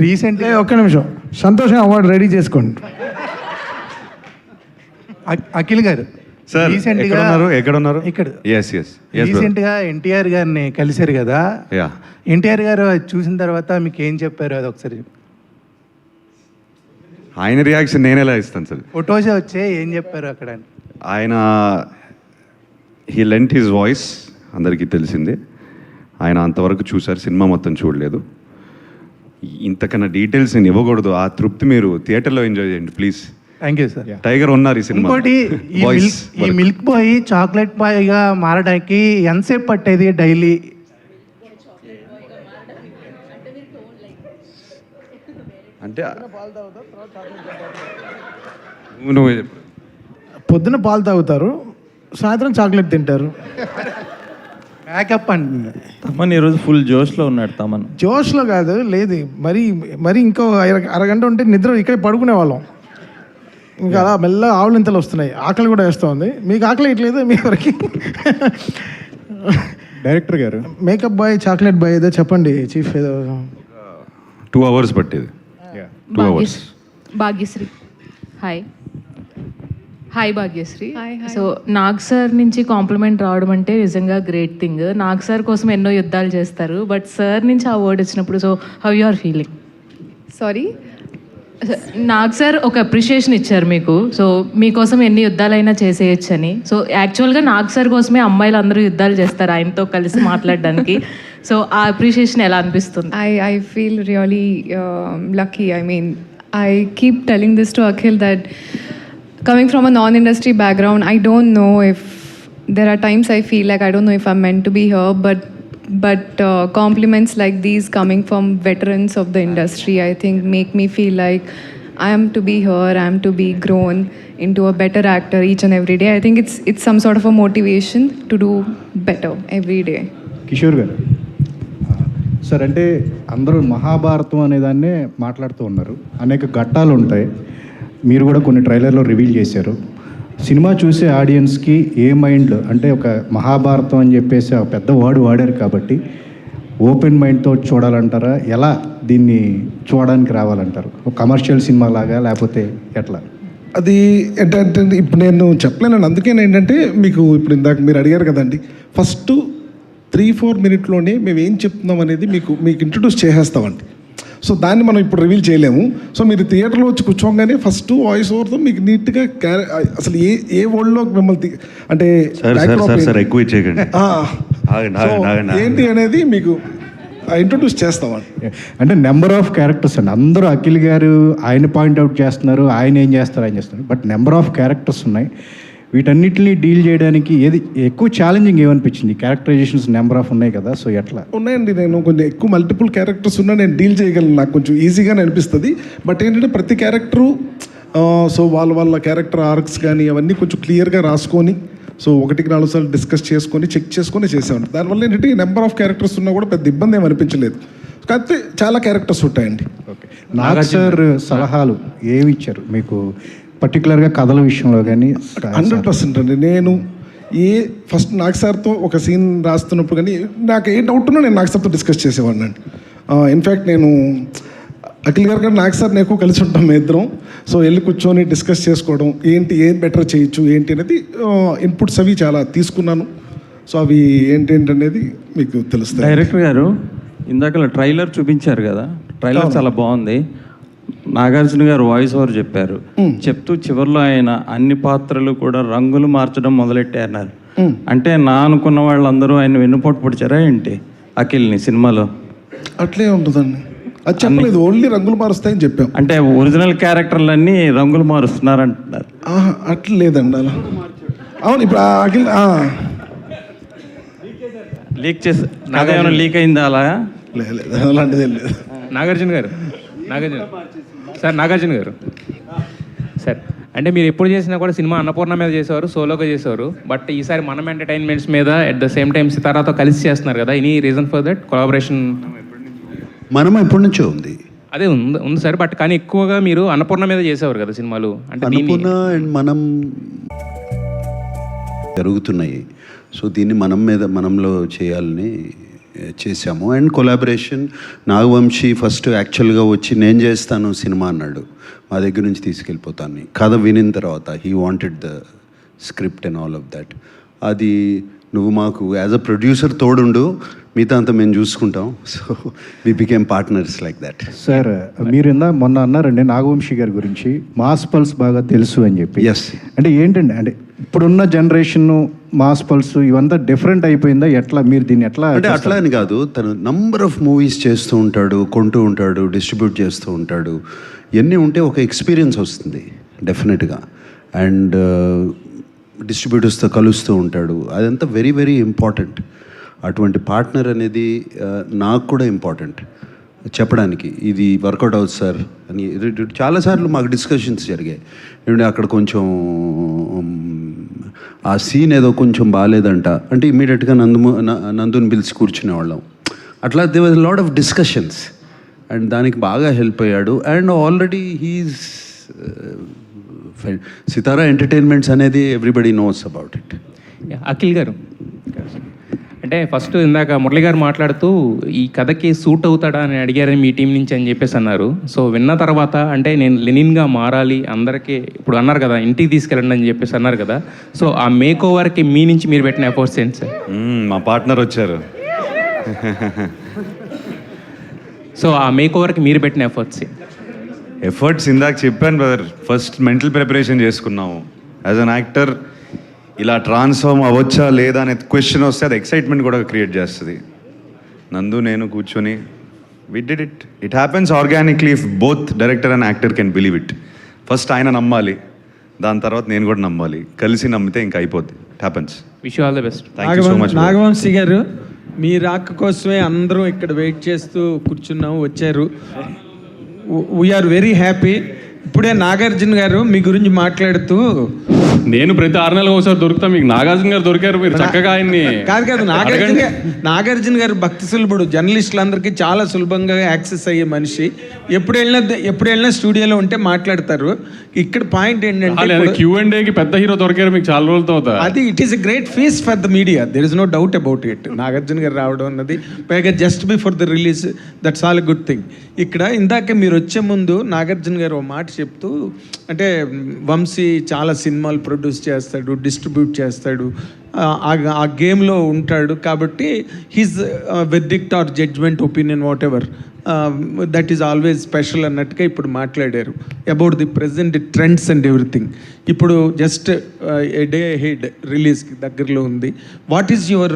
రీసెంట్గా ఒక్క నిమిషం, సంతోషం అవార్డు రెడీ చేసుకోండి. అఖిల్ గారు సార్ ఎక్కడ ఉన్నారు? ఇక్కడ. ఎస్ రీసెంట్గా ఎన్టీఆర్ గారిని కలిశారు కదా, యా. ఎన్టీఆర్ గారు అది చూసిన తర్వాత మీకు ఏం చెప్పారు అది ఒకసారి? ఆయన రియాక్షన్ నేను ఎలా ఇస్తాను సార్? ఫొటోస్ వచ్చే ఏం చెప్పారు అక్కడ? ఆయన హీ లెంట్ హిజ్ వాయిస్, అందరికీ తెలిసిందే. ఆయన అంతవరకు చూశారు, సినిమా మొత్తం చూడలేదు. ఇంతకన్నా డీటెయిల్స్ నేను ఇవ్వకూడదు. ఆ తృప్తి మీరు థియేటర్లో ఎంజాయ్ చేయండి please. Thank you sir. Tiger ఉన్నారు ఈ సినిమా. ఇంకోటి, ఈ మిల్క్ బాయ్ చాక్లెట్ బాయ్గా మారడానికి ఎంతసేపు పట్టేది డైలీ? అంటే పొద్దున పాలు తాగుతారు, సాయంత్రం చాక్లెట్ తింటారు. మేకప్ అండి. తమన్ ఈరోజు ఫుల్ జోష్లో ఉన్నాడు. తమన్ జోష్లో కాదు, లేదు మరి ఇంకో అరగంట ఉంటే నిద్ర ఇక్కడే పడుకునే వాళ్ళం. ఇంకా అలా మెల్లగా ఆవులింతలు వస్తున్నాయి, ఆకలి కూడా వేస్తుంది. మీకు ఆకలి ఇట్లేదు మీ వరకు? డైరెక్టర్ గారు, మేకప్ బాయ్ చాక్లెట్ బాయ్ ఏదో చెప్పండి చీఫ్. ఏదో 2 hours పట్టేది. 2 hours. Bhagyashree, hi. Hi Bhagyashree. Hi. So Nag sir నుంచి కాంప్లిమెంట్ రావడం అంటే నిజంగా గ్రేట్ థింగ్. నాగ్ సార్ కోసం ఎన్నో యుద్ధాలు చేస్తారు, బట్ సార్ నుంచి ఆ వర్డ్ వచ్చినప్పుడు so how you are feeling? Sorry? Nag sir ఒక అప్రిషియేషన్ ఇచ్చారు మీకు, సో మీకోసం ఎన్ని యుద్ధాలైనా చేసేయచ్చని. సో యాక్చువల్గా నాగ్ సార్ కోసమే అమ్మాయిలు అందరూ యుద్ధాలు చేస్తారు ఆయనతో కలిసి మాట్లాడడానికి. సో ఆ అప్రిషియేషన్ ఎలా అనిపిస్తుంది? I feel really lucky. I mean, I keep telling this to Akhil that coming from a non-industry background, I don't know if there are times I feel like I don't know if I'm meant to be here, but compliments like these coming from veterans of the industry, I think make me feel like I am to be here, I am to be grown into a better actor each and every day. I think it's some sort of a motivation to do better every day. Kishore గారు sir, అంటే అందరూ మహాభారతం అనేదాన్నే మాట్లాడుతూ ఉన్నారు. అనేక ఘట్టాలు ఉంటాయి, మీరు కూడా కొన్ని ట్రైలర్లో రివీల్ చేశారు. సినిమా చూసే ఆడియన్స్కి ఏ మైండ్, అంటే ఒక మహాభారతం అని చెప్పేసి ఆ పెద్ద వర్డ్ వాడారు కాబట్టి ఓపెన్ మైండ్తో చూడాలంటారా? ఎలా దీన్ని చూడడానికి రావాలంటారు? ఒక కమర్షియల్ సినిమా లాగా లేకపోతే ఎట్లా? అది ఏంటంటే ఇప్పుడు నేను చెప్పలేను. అందుకే ఏంటంటే మీకు ఇప్పుడు ఇందాక మీరు అడిగారు కదండి, ఫస్ట్ 3-4 మినిట్లోనే మేము ఏం చెప్తున్నాం అనేది మీకు ఇంట్రడ్యూస్ చేసేస్తామండి. సో దాన్ని మనం ఇప్పుడు రివీల్ చేయలేము. సో మీరు థియేటర్లో వచ్చి కూర్చోగానే ఫస్ట్ వాయిస్ ఓవర్తో మీకు నీట్గా అసలు ఏ వరల్డ్లో మిమ్మల్ని అంటే ఎక్కువ చేయకండి, ఏంటి అనేది మీకు ఇంట్రడ్యూస్ చేస్తామండి. అంటే నెంబర్ ఆఫ్ క్యారెక్టర్స్ అండి. అందరూ అఖిల్ గారు ఆయన పాయింట్అవుట్ చేస్తున్నారు, ఆయన ఏం చేస్తారు, ఆయన చేస్తున్నారు. బట్ నెంబర్ ఆఫ్ క్యారెక్టర్స్ ఉన్నాయి. వీటన్నిటిని డీల్ చేయడానికి ఏది ఎక్కువ ఛాలెంజింగ్ ఏమనిపించింది? క్యారెక్టరైజేషన్స్ నెంబర్ ఆఫ్ ఉన్నాయి కదా, సో ఎట్లా? ఉన్నాయండి. నేను కొంచెం ఎక్కువ మల్టిపుల్ క్యారెక్టర్స్ ఉన్నా నేను డీల్ చేయగలను, నాకు కొంచెం ఈజీగానే అనిపిస్తుంది. బట్ ఏంటంటే ప్రతి క్యారెక్టరు సో వాళ్ళ క్యారెక్టర్ ఆర్క్స్ కానీ అవన్నీ కొంచెం క్లియర్గా రాసుకొని సో 1-4 సార్లు డిస్కస్ చేసుకొని చెక్ చేసుకొని చేసామండి. దానివల్ల ఏంటంటే ఈ నెంబర్ ఆఫ్ క్యారెక్టర్స్ ఉన్నా కూడా పెద్ద ఇబ్బంది ఏమి అనిపించలేదు. కాకపోతే చాలా క్యారెక్టర్స్ ఉంటాయండి. ఓకే, నాగ్ సార్ సలహాలు ఏమి ఇచ్చారు మీకు పర్టికులర్గా కథల విషయంలో కానీ? 100% అండి. నేను ఫస్ట్ నాగ్ సార్తో ఒక సీన్ రాస్తున్నప్పుడు కానీ నాకు ఏ డౌట్ ఉన్నా నేను నాగ్ సార్తో డిస్కస్ చేసేవాడిని అండి. ఇన్ఫ్యాక్ట్ నేను అఖిల్ గారు కానీ నాగ్ సార్ని ఎక్కువ కలిసి ఉంటాం మేము ఇద్దరం. సో వెళ్ళి కూర్చొని డిస్కస్ చేసుకోవడం, ఏం బెటర్ చేయొచ్చు ఏంటి అనేది ఇన్పుట్స్ అవి చాలా తీసుకున్నాను. సో అవి ఏంటనేది మీకు తెలుస్తుంది. డైరెక్టర్ గారు ఇందాక ట్రైలర్ చూపించారు కదా, ట్రైలర్ చాలా బాగుంది. నాగార్జున గారు వాయిస్ ఓవర్ చెప్పారు, చెప్తూ చివరిలో ఆయన అన్ని పాత్రలు కూడా రంగులు మార్చడం మొదలెట్టారు. అంటే నా అనుకున్న వాళ్ళందరూ ఆయన వెన్నుపోటు పొడిచారా ఏంటి అఖిల్ని సినిమాలో? అట్లే ఉంటుందండి, అది చెప్పలేదు. ఓన్లీ రంగులు మారుస్తాయని చెప్పాం. అంటే ఒరిజినల్ క్యారెక్టర్లన్నీ రంగులు మారుస్తున్నారు అంటున్నారు. అట్లా లేదండి అలా. అవును, ఇప్పుడు అఖిల్ లీక్ చేసి నాదేమైనా లీక్ అయిందా అలా? లేదు, అలాంటిది ఏం లేదు. నాగార్జున గారు సార్, అంటే మీరు ఎప్పుడు చేసినా కూడా సినిమా అన్నపూర్ణ మీద చేసేవారు, సోలోగా చేసేవారు. బట్ ఈసారి మనం ఎంటర్టైన్మెంట్స్ మీద అట్ ద సేమ్ టైం సితారాతో కలిసి చేస్తున్నారు కదా, any reason for that collaboration? మనం ఎప్పటి నుంచో ఉంది, అదే ఉంది సార్. బట్ కానీ ఎక్కువగా మీరు అన్నపూర్ణ మీద చేసేవారు కదా సినిమాలు. అంటే అన్నపూర్ణ అండ్ మనం జరుగుతున్నాయి. సో దీన్ని మనంలో చేయాలని చేశాము. అండ్ కొలాబరేషన్ నాగవంశీ ఫస్ట్ యాక్చువల్గా వచ్చి నేను చేస్తాను సినిమా అన్నాడు, మా దగ్గర నుంచి తీసుకెళ్ళిపోతాను. కథ వినిన తర్వాత he wanted the script and all of that. అది నువ్వు మాకు యాజ్ అ ప్రొడ్యూసర్ తోడుండు, మిగతా అంతా మేము చూసుకుంటాం. So we became partners like that. Sir, మీరు మొన్న అన్నారండి నాగవంశీ గారి గురించి మాస్ పల్స్ బాగా తెలుసు అని చెప్పి. ఎస్, అంటే ఏంటండి, అంటే ఇప్పుడున్న జనరేషన్ మాస్ పల్స్ ఇవంతా డిఫరెంట్ అయిపోయిందా? ఎట్లా మీరు దీన్ని ఎట్లా? అంటే అట్లా అని కాదు, తను నంబర్ ఆఫ్ మూవీస్ చేస్తూ ఉంటాడు, కొంటూ ఉంటాడు, డిస్ట్రిబ్యూట్ చేస్తూ ఉంటాడు. ఇవన్నీ ఉంటే ఒక ఎక్స్పీరియన్స్ వస్తుంది డెఫినెట్గా. అండ్ డిస్ట్రిబ్యూటర్స్తో కలుస్తూ ఉంటాడు, అదంతా వెరీ వెరీ ఇంపార్టెంట్. అటువంటి పార్ట్నర్ అనేది నాకు కూడా ఇంపార్టెంట్ చెప్పడానికి. ఇది వర్కౌట్ అవుతుంది సార్ అని చాలాసార్లు మాకు డిస్కషన్స్ జరిగాయి. ఏమంటే అక్కడ కొంచెం ఆ సీన్ ఏదో కొంచెం బాగాలేదంట అంటే ఇమీడియట్గా నందుని పిలిచి కూర్చునేవాళ్ళం. అట్లా they was lot of discussions and దానికి బాగా హెల్ప్ అయ్యాడు. And already he's Sitara entertainments అనేది everybody knows about it. Akhil garu, అంటే ఫస్ట్ ఇందాక మురళి గారు మాట్లాడుతూ ఈ కథకి సూట్ అవుతాడా అని అడిగారని మీ టీం నుంచి అని చెప్పేసి అన్నారు. సో విన్న తర్వాత అంటే నేను లెనిన్గా మారాలి అందరికీ ఇప్పుడు అన్నారు కదా, ఇంటికి తీసుకెళ్ళండి అని చెప్పేసి అన్నారు కదా. సో ఆ మేక్ ఓవర్కి మీ నుంచి మీరు పెట్టిన ఎఫర్ట్స్ ఏంటి సార్? మా పార్ట్నర్ వచ్చారు. సో ఆ మేక్ ఓవర్కి మీరు పెట్టిన ఎఫర్ట్స్ ఇందాక చెప్పాను బ్రదర్. ఫస్ట్ మెంటల్ ప్రిపరేషన్ చేసుకున్నాము. యాజ్ అన్ యాక్టర్ ఇలా ట్రాన్స్ఫార్మ్ అవ్వచ్చా లేదా అనే క్వశ్చన్ వస్తే అది ఎక్సైట్మెంట్ కూడా క్రియేట్ చేస్తుంది. నందు నేను కూర్చొని we did it. It happens organically if both director and actor can believe it. First ఆయన నమ్మాలి, దాని తర్వాత నేను కూడా నమ్మాలి. కలిసి నమ్మితే ఇంకా అయిపోద్ది. It happens. Wish you all the best. Thank you so much. Nagavamsi garu, మీ రాక కోసమే అందరూ ఇక్కడ వెయిట్ చేస్తూ కూర్చున్నాము, వచ్చారు. We're very happy. ఇప్పుడే నాగార్జున గారు మీ గురించి మాట్లాడుతూ, నేను ప్రతి 6 నెలలకు ఒకసారి దొరుకుతా, మీకు నాగార్జున గారు దొరికారు, మీరు చక్కగా ఆయన్ని కాదు నాగార్జున గారు భక్తి సులభుడు, జర్నలిస్టులందరికీ చాలా సులభంగా యాక్సెస్ అయ్యే మనిషి. ఎప్పుడు వెళ్ళినా స్టూడియోలో ఉంటే మాట్లాడతారు. ఇక్కడ పాయింట్ ఏంటంటే Q&Aకి పెద్ద హీరో దొరికారు మీకు చాలా రోజులతో. అది it is a great face for the media, there is no doubt about it. Nagarjuna garu రావడం అన్నది, పైగా just before the release, that's all a good thing. ఇక్కడ ఇందాక మీరు వచ్చే ముందు నాగార్జున గారు ఒక మాట చెప్తూ, అంటే వంశీ చాలా సినిమాలు ప్రొడ్యూస్ చేస్తాడు, డిస్ట్రిబ్యూట్ చేస్తాడు, ఆ గేమ్లో ఉంటాడు కాబట్టి his verdict or judgement opinion whatever that is always special అన్నట్టుగా ఇప్పుడు మాట్లాడారు about the present trends and everything. ఇప్పుడు జస్ట్ ఏ డే హెడ్ రిలీజ్కి దగ్గరలో ఉంది. What is your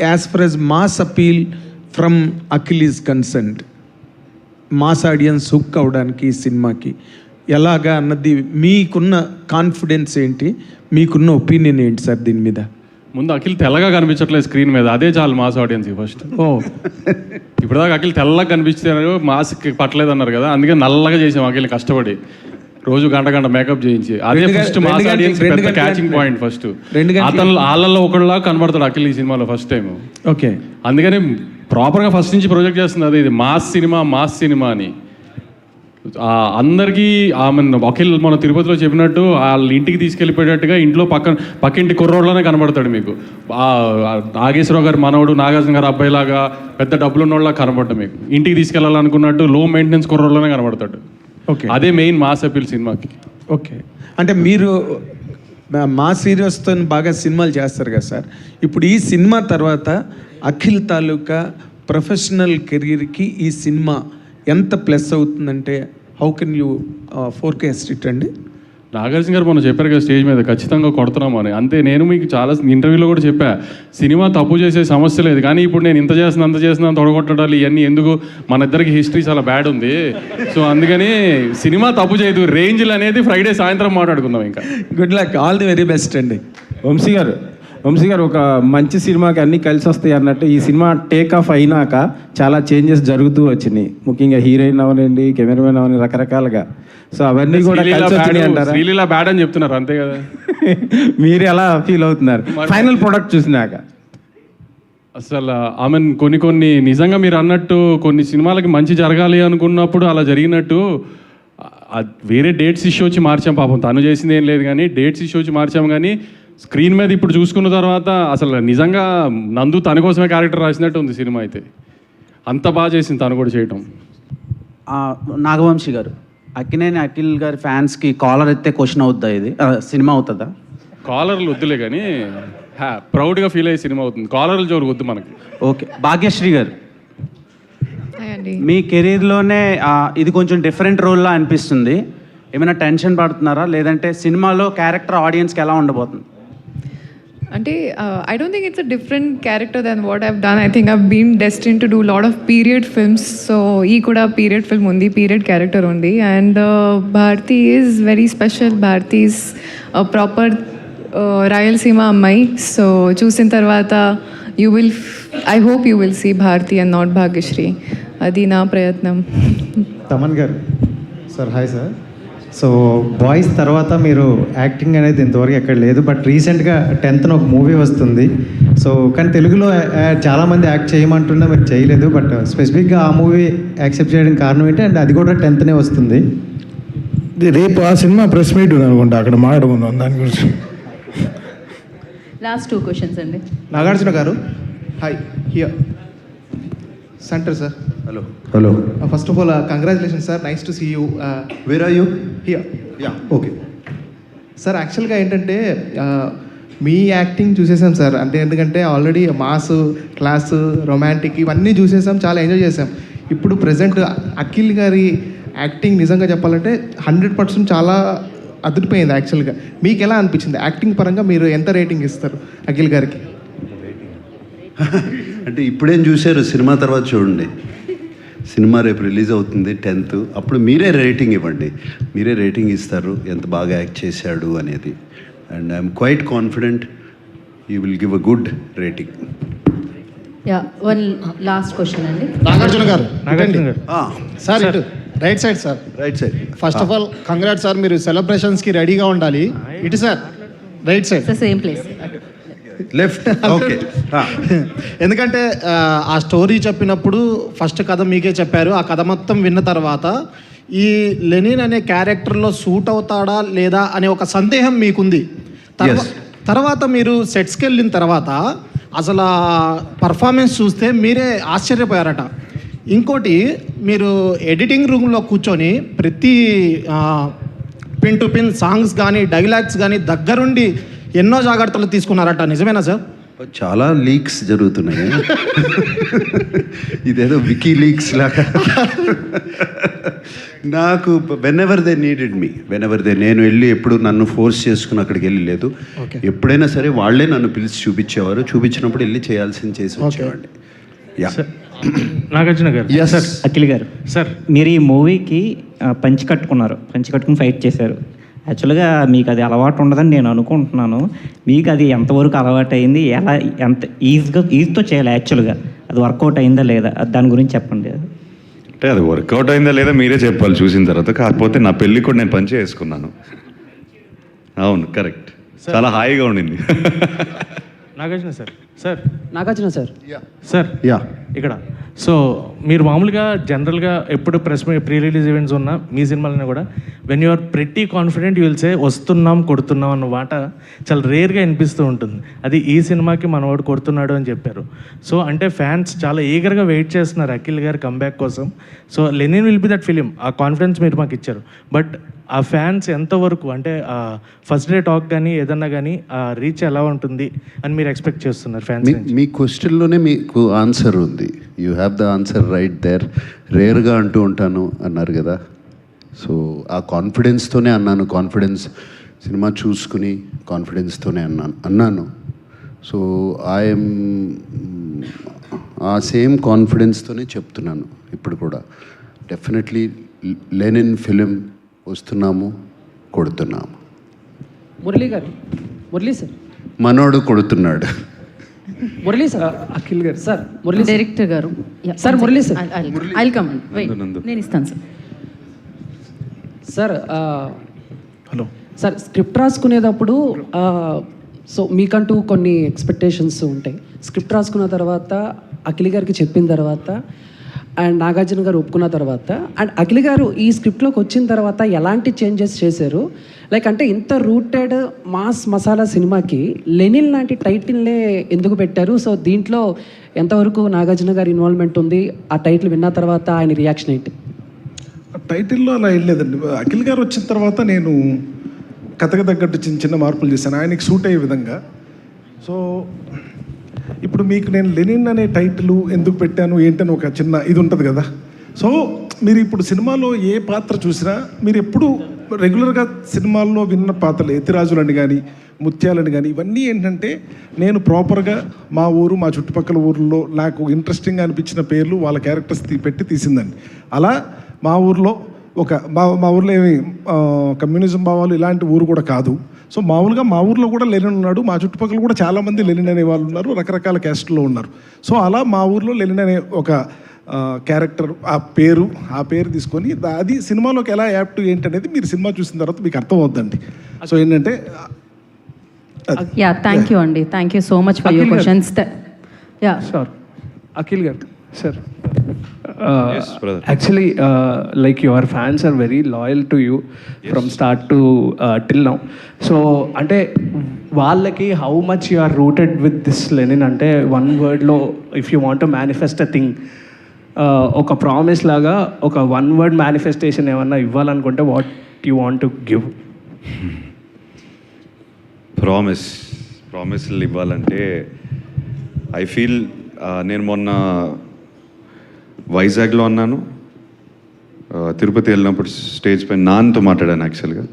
as far as mass appeal from Akhil is concerned? Mass audience hook అవడానికి ఈ సినిమాకి ఎలాగా అన్నది మీకున్న కాన్ఫిడెన్స్ ఏంటి, మీకున్న ఒపీనియన్ ఏంటి సార్ దీని మీద? ముందు అఖిల్ తెల్లగా కనిపించట్లేదు స్క్రీన్ మీద, అదే చాలు మాస్ ఆడియన్స్కి ఫస్ట్. ఇప్పటిదాకా అఖిల్ తెల్లగా కనిపిస్తున్నారు, మాస్కి పట్టలేదు అన్నారు కదా, అందుకే నల్లగా చేసాం అఖిల్ని కష్టపడి, రోజు గంట మేకప్ చేయించి. అదే ఫస్ట్ మాస్ ఆడియన్స్ పెద్ద క్యాచింగ్ పాయింట్. ఫస్ట్ అతను వాళ్ళల్లో ఒకళ్ళలా కనబడతాడు అఖిల్ ఈ సినిమాలో ఫస్ట్ టైం. ఓకే, అందుకని ప్రాపర్గా ఫస్ట్ నుంచి ప్రొజెక్ట్ చేస్తుంది అదే, ఇది మాస్ సినిమా అని అందరికీ. ఆమె అఖిల్ మన తిరుపతిలో చెప్పినట్టు వాళ్ళ ఇంటికి తీసుకెళ్ళిపోయేటట్టుగా ఇంట్లో పక్కింటి కుర్రోడ్లోనే కనబడతాడు మీకు. నాగేశ్వరరావు గారు మనవడు, నాగార్జున గారు అబ్బాయిలాగా పెద్ద డబ్బులు ఉన్నోళ్ళ కనబడ్డా మీకు. ఇంటికి తీసుకెళ్ళాలనుకున్నట్టు లో మెయింటెనెన్స్ కుర్రోడ్లోనే కనబడతాడు. ఓకే, అదే మెయిన్ మాస్ అపీల్ సినిమాకి. ఓకే, అంటే మీరు మాస్ హీరోస్తో బాగా సినిమాలు చేస్తారు కదా సార్. ఇప్పుడు ఈ సినిమా తర్వాత అఖిల్ తాలూకా ప్రొఫెషనల్ కెరీర్కి ఈ సినిమా ఎంత ప్లస్ అవుతుందంటే how can you forecast it అండి? నాగార్జున గారు మొన్న చెప్పారు కదా స్టేజ్ మీద, ఖచ్చితంగా కొడుతున్నాము అని. అంతే, నేను మీకు చాలా ఇంటర్వ్యూలో కూడా చెప్పా, సినిమా తప్పు చేసే సమస్య లేదు, కానీ ఇప్పుడు నేను ఇంత చేస్తున్నా తొడగొట్టడాలు ఇవన్నీ ఎందుకు, మన ఇద్దరికి హిస్టరీ చాలా బ్యాడ్ ఉంది. సో అందుకని సినిమా తప్పు చేయదు, రేంజ్లు అనేది ఫ్రైడే సాయంత్రం మాట్లాడుకుందాం. ఇంకా good luck, all the very best అండి. వంశీ గారు ఒక మంచి సినిమాకి అన్నీ కలిసి వస్తాయి అన్నట్టు, ఈ సినిమా టేక్ ఆఫ్ అయినాక చాలా చేంజెస్ జరుగుతూ వచ్చినాయి. ముఖ్యంగా హీరోయిన్ అవనండి, కెమెరామెన్ అవని, రకరకాలుగా. సో అవన్నీ కూడా కలిసి వచ్చినాయి అంటారా? శ్రీలీల బ్యాడ్ అని చెప్తున్నారు అంతే కదా. మీరు ఎలా ఫీల్ అవుతున్నారు ఫైనల్ ప్రొడక్ట్ చూసినాక? అసలు ఆమె కొన్ని నిజంగా మీరు అన్నట్టు కొన్ని సినిమాలకి మంచి జరగాలి అనుకున్నప్పుడు అలా జరిగినట్టు వేరే డేట్స్ ఇష్యూ వచ్చి మార్చాం. పాపం తను చేసింది ఏం లేదు, కానీ డేట్స్ ఇష్యూ వచ్చి మార్చాం. కానీ స్క్రీన్ మీద ఇప్పుడు చూసుకున్న తర్వాత అసలు నిజంగా నందు తన కోసమే క్యారెక్టర్ రాసినట్టు ఉంది సినిమా. అయితే అంత బాగా చేసింది తను కూడా చేయటం. నాగవంశీ గారు, అక్కినేని అఖిల్ గారి ఫ్యాన్స్కి కాలర్ ఎత్తే క్వశ్చన్ అవుతుందా ఇది సినిమా అవుతుందా? కాలర్లు వద్దులే కానీ ప్రౌడ్గా ఫీల్ అయ్యే సినిమా అవుతుంది, కాలర్లు జోరు వద్దు మనకి. ఓకే, భాగ్యశ్రీ గారు, మీ కెరీర్లోనే ఇది కొంచెం డిఫరెంట్ రోల్లా అనిపిస్తుంది. ఏమైనా టెన్షన్ పడుతున్నారా, లేదంటే సినిమాలో క్యారెక్టర్ ఆడియన్స్కి ఎలా ఉండబోతుంది? అంటే I don't think it's a different character than what I've done. I think I've been destined to do a lot of period films. So ee kuda period film undi, period character undi, and Bharti is very special. Bharti is a proper Rayalaseema ammai. So chusin tarvata I hope you will see Bharti and not Bhagyashree. Adi na prayatnam. Thaman గారు sir, hi sir. So boys తర్వాత మీరు acting అనేది ఇంతవరకు ఎక్కడ లేదు, but రీసెంట్గా 10th ఒక movie వస్తుంది. సో కానీ తెలుగులో చాలామంది యాక్ట్ చేయమంటున్నా మీరు చేయలేదు, బట్ స్పెసిఫిక్గా ఆ మూవీ యాక్సెప్ట్ చేయడానికి కారణం ఏంటి? అండ్ అది కూడా 10th వస్తుంది. రేపు ఆ సినిమా ప్రెస్ మీట్ అనుకుంటా, అక్కడ మాట్లాడుకుందాం దాని గురించి. లాస్ట్ 2 క్వశ్చన్స్ అండి. Nagarjuna garu, hi here centre sir. Hello. First of all congratulation sir, nice to see you. Where are you? Here. Yeah, okay sir యాక్చువల్గా ఏంటంటే మీ యాక్టింగ్ చూసేసాం సార్. అంటే ఎందుకంటే ఆల్రెడీ మాస్, క్లాస్, రొమాంటిక్ ఇవన్నీ చూసేసాం, చాలా ఎంజాయ్ చేసాం. ఇప్పుడు ప్రజెంట్ అఖిల్ గారి యాక్టింగ్ నిజంగా చెప్పాలంటే 100% చాలా అదిరిపోయింది. యాక్చువల్గా మీకు ఎలా అనిపించింది యాక్టింగ్ పరంగా? మీరు ఎంత రేటింగ్ ఇస్తారు అఖిల్ గారికి? అంటే ఇప్పుడేం చూశారు, సినిమా తర్వాత చూడండి. సినిమా రేపు రిలీజ్ అవుతుంది 10th, అప్పుడు మీరే రేటింగ్ ఇవ్వండి. మీరే రేటింగ్ ఇస్తారు ఎంత బాగా యాక్ట్ చేశాడు అనేది. And I'm quite confident you will give a good rating. Yeah, one last question అండి. నాగార్జున గారు సార్, ఇటు right side sir. Right side. First of all congrat sir, మీరు సెలబ్రేషన్స్కి రెడీగా ఉండాలి. ఇటు sir, right side. Same place. Left. Okay. ఎందుకంటే ఆ story చెప్పినప్పుడు first కథ మీకే చెప్పారు. ఆ కథ మొత్తం విన్న తర్వాత ఈ లెనిన్ అనే క్యారెక్టర్లో సూట్ అవుతాడా లేదా అనే ఒక సందేహం మీకుంది. తర్వాత మీరు సెట్స్కి వెళ్ళిన తర్వాత అసలు పర్ఫార్మెన్స్ చూస్తే మీరే ఆశ్చర్యపోయారట. ఇంకోటి, మీరు ఎడిటింగ్ రూమ్లో కూర్చొని ప్రతి పిన్ టు పిన్ సాంగ్స్ కానీ డైలాగ్స్ కానీ దగ్గరుండి ఎన్నో జాగ్రత్తలు తీసుకున్నారట, నిజమేనా సార్? చాలా లీక్స్ జరుగుతున్నాయి. ఇదేదో వికీ లీక్స్ లాగా. నాకు వెన్ ఎవర్ దే నీడెడ్ మీ, నేను వెళ్ళి ఎప్పుడు నన్ను ఫోర్స్ చేసుకుని అక్కడికి వెళ్ళి లేదు. ఎప్పుడైనా సరే వాళ్ళే నన్ను పిలిచి చూపించేవారు. చూపించినప్పుడు వెళ్ళి చేయాల్సింది చేసి వచ్చేవాడిని. Yeah. Nagarjuna garu. Sir, Akhil garu sir, మీరు ఈ మూవీకి పంచి కట్టుకుని ఫైట్ చేశారు. యాక్చువల్గా మీకు అది అలవాటు ఉండదని నేను అనుకుంటున్నాను. మీకు అది ఎంతవరకు అలవాటు అయింది, ఎంత ఈజీతో చేయాలి యాక్చువల్గా, అది వర్కౌట్ అయిందా లేదా, దాని గురించి చెప్పండి. అంటే అది వర్కౌట్ అయిందా లేదా మీరే చెప్పాలి చూసిన తర్వాత. కాకపోతే నా పెళ్ళి కూడా నేను పని చేసుకున్నాను. అవును, కరెక్ట్. చాలా హాయిగా ఉండింది. Nagarjuna sir. Sir, Nagarjuna sir. Sir, yeah, ఇక్కడ సో మీరు మామూలుగా జనరల్గా ఎప్పుడు ప్రీ రిలీజ్ ఈవెంట్స్ ఉన్నా మీ సినిమాలనే కూడా when you are pretty confident you will say వస్తున్నాం కొడుతున్నాం అన్న మాట చాలా రేర్గా అనిపిస్తూ ఉంటుంది. అది ఈ సినిమాకి మనవాడు కొడుతున్నాడు అని చెప్పారు. సో అంటే ఫ్యాన్స్ చాలా ఈగర్గా వెయిట్ చేస్తున్నారు అఖిల్ గారి కంబ్యాక్ కోసం. So Lenin will be that film, ఆ కాన్ఫిడెన్స్ మీరు మాకు ఇచ్చారు. బట్ ఆ ఫ్యాన్స్ ఎంతవరకు అంటే ఫస్ట్ డే టాక్ కానీ ఏదన్నా కానీ ఆ రీచ్ ఎలా ఉంటుంది అని మీరు ఎక్స్పెక్ట్ చేస్తున్నారు ఫ్యాన్స్? మీ క్వశ్చన్లోనే మీకు ఆన్సర్ ఉంది. You have the answer right there. రేర్గా అంటూ ఉంటాను అన్నారు కదా, సో ఆ కాన్ఫిడెన్స్తోనే అన్నాను. కాన్ఫిడెన్స్ సినిమా చూసుకుని కాన్ఫిడెన్స్తోనే అన్నాను. సో ఐఎమ్ ఆ సేమ్ కాన్ఫిడెన్స్తోనే చెప్తున్నాను ఇప్పుడు కూడా. డెఫినెట్లీ లెనిన్ ఫిలిం వస్తున్నాము, కొడుతున్నాము. మురళీ గారు. మురళీ సార్. మనోడు కొడుతున్నాడు. Murali sir. Akhil garu. Sir, Murali director garu. Sir, Murali sir. I'll come నేను ఇస్తాను sir. Sir, hello sir. Script రాసుకునేటప్పుడు సో మీకంటూ కొన్ని ఎక్స్పెక్టేషన్స్ ఉంటాయి. స్క్రిప్ట్ రాసుకున్న తర్వాత అఖిల్ గారికి చెప్పిన తర్వాత అండ్ నాగార్జున గారు ఒప్పుకున్న తర్వాత అండ్ అఖిల్ గారు ఈ స్క్రిప్ట్లోకి వచ్చిన తర్వాత ఎలాంటి చేంజెస్ చేశారు? లైక్ అంటే ఇంత రూటెడ్ మాస్ మసాలా సినిమాకి లెనిన్ లాంటి టైటిల్నే ఎందుకు పెట్టారు? సో దీంట్లో ఎంతవరకు నాగార్జున గారి ఇన్వాల్వ్మెంట్ ఉంది? ఆ టైటిల్ విన్న తర్వాత ఆయన రియాక్షన్ ఏంటి? టైటిల్లో అలా ఏం లేదండి. అఖిల్ గారు వచ్చిన తర్వాత నేను కథకు తగ్గట్టు చిన్న చిన్న మార్పులు చేశాను ఆయనకి సూట్ అయ్యే విధంగా. సో ఇప్పుడు మీకు నేను లెనిన్ అనే టైటిల్ ఎందుకు పెట్టాను ఏంటని ఒక చిన్న ఇది ఉంటుంది కదా. సో మీరు ఇప్పుడు సినిమాలో ఏ పాత్ర చూసినా మీరు ఎప్పుడు రెగ్యులర్గా సినిమాల్లో విన్న పాత్రలు ఎత్తిరాజులని కానీ ముత్యాలని కానీ ఇవన్నీ ఏంటంటే నేను ప్రాపర్గా మా ఊరు మా చుట్టుపక్కల ఊర్లో నాకు ఇంట్రెస్టింగ్గా అనిపించిన పేర్లు వాళ్ళ క్యారెక్టర్స్ పెట్టి తీసిందండి. అలా మా ఊర్లో మా ఊర్లో ఏమి కమ్యూనిజం భావాలు ఇలాంటి ఊరు కూడా కాదు. సో మామూలుగా మా ఊర్లో కూడా లెనిన్ ఉన్నాడు, మా చుట్టుపక్కల కూడా చాలామంది లెనిన్ అనే వాళ్ళు ఉన్నారు, రకరకాల క్యాస్ట్లో ఉన్నారు. సో అలా మా ఊర్లో లెనిన్ అనే ఒక క్యారెక్టర్ ఆ పేరు తీసుకొని అది సినిమాలోకి ఎలా యాప్ట్ ఏంటనేది మీరు సినిమా చూసిన తర్వాత మీకు అర్థం అవుద్దండి. సో ఏంటంటే యా, థ్యాంక్ యూ అండి. Thank you so much for your questions. Yeah, sir. Akhil garu. Sir, actually like your fans are very loyal to you from start to till now. So అంటే వాళ్ళకి how much you are rooted with this Lenin అంటే one వర్డ్లో if you want to manifest a thing, ఒక promise లాగా ఒక one word manifestation ఏమన్నా ఇవ్వాలనుకుంటే what you want to give? ప్రామిస్లు ఇవ్వాలంటే ఐ ఫీల్ నేను మొన్న వైజాగ్లో ఉన్నాను, తిరుపతి వెళ్ళినప్పుడు స్టేజ్ పైన నాన్నతో మాట్లాడాను. యాక్చువల్గా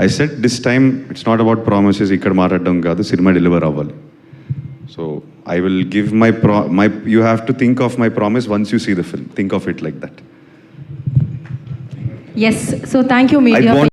I set this time it's not about promises, ఇక్కడ మాట్లాడడం కాదు, సినిమా డెలివర్ అవ్వాలి. So I will give my you have to think of my promise once you see the film, think of it like that. Yes, so thank you media.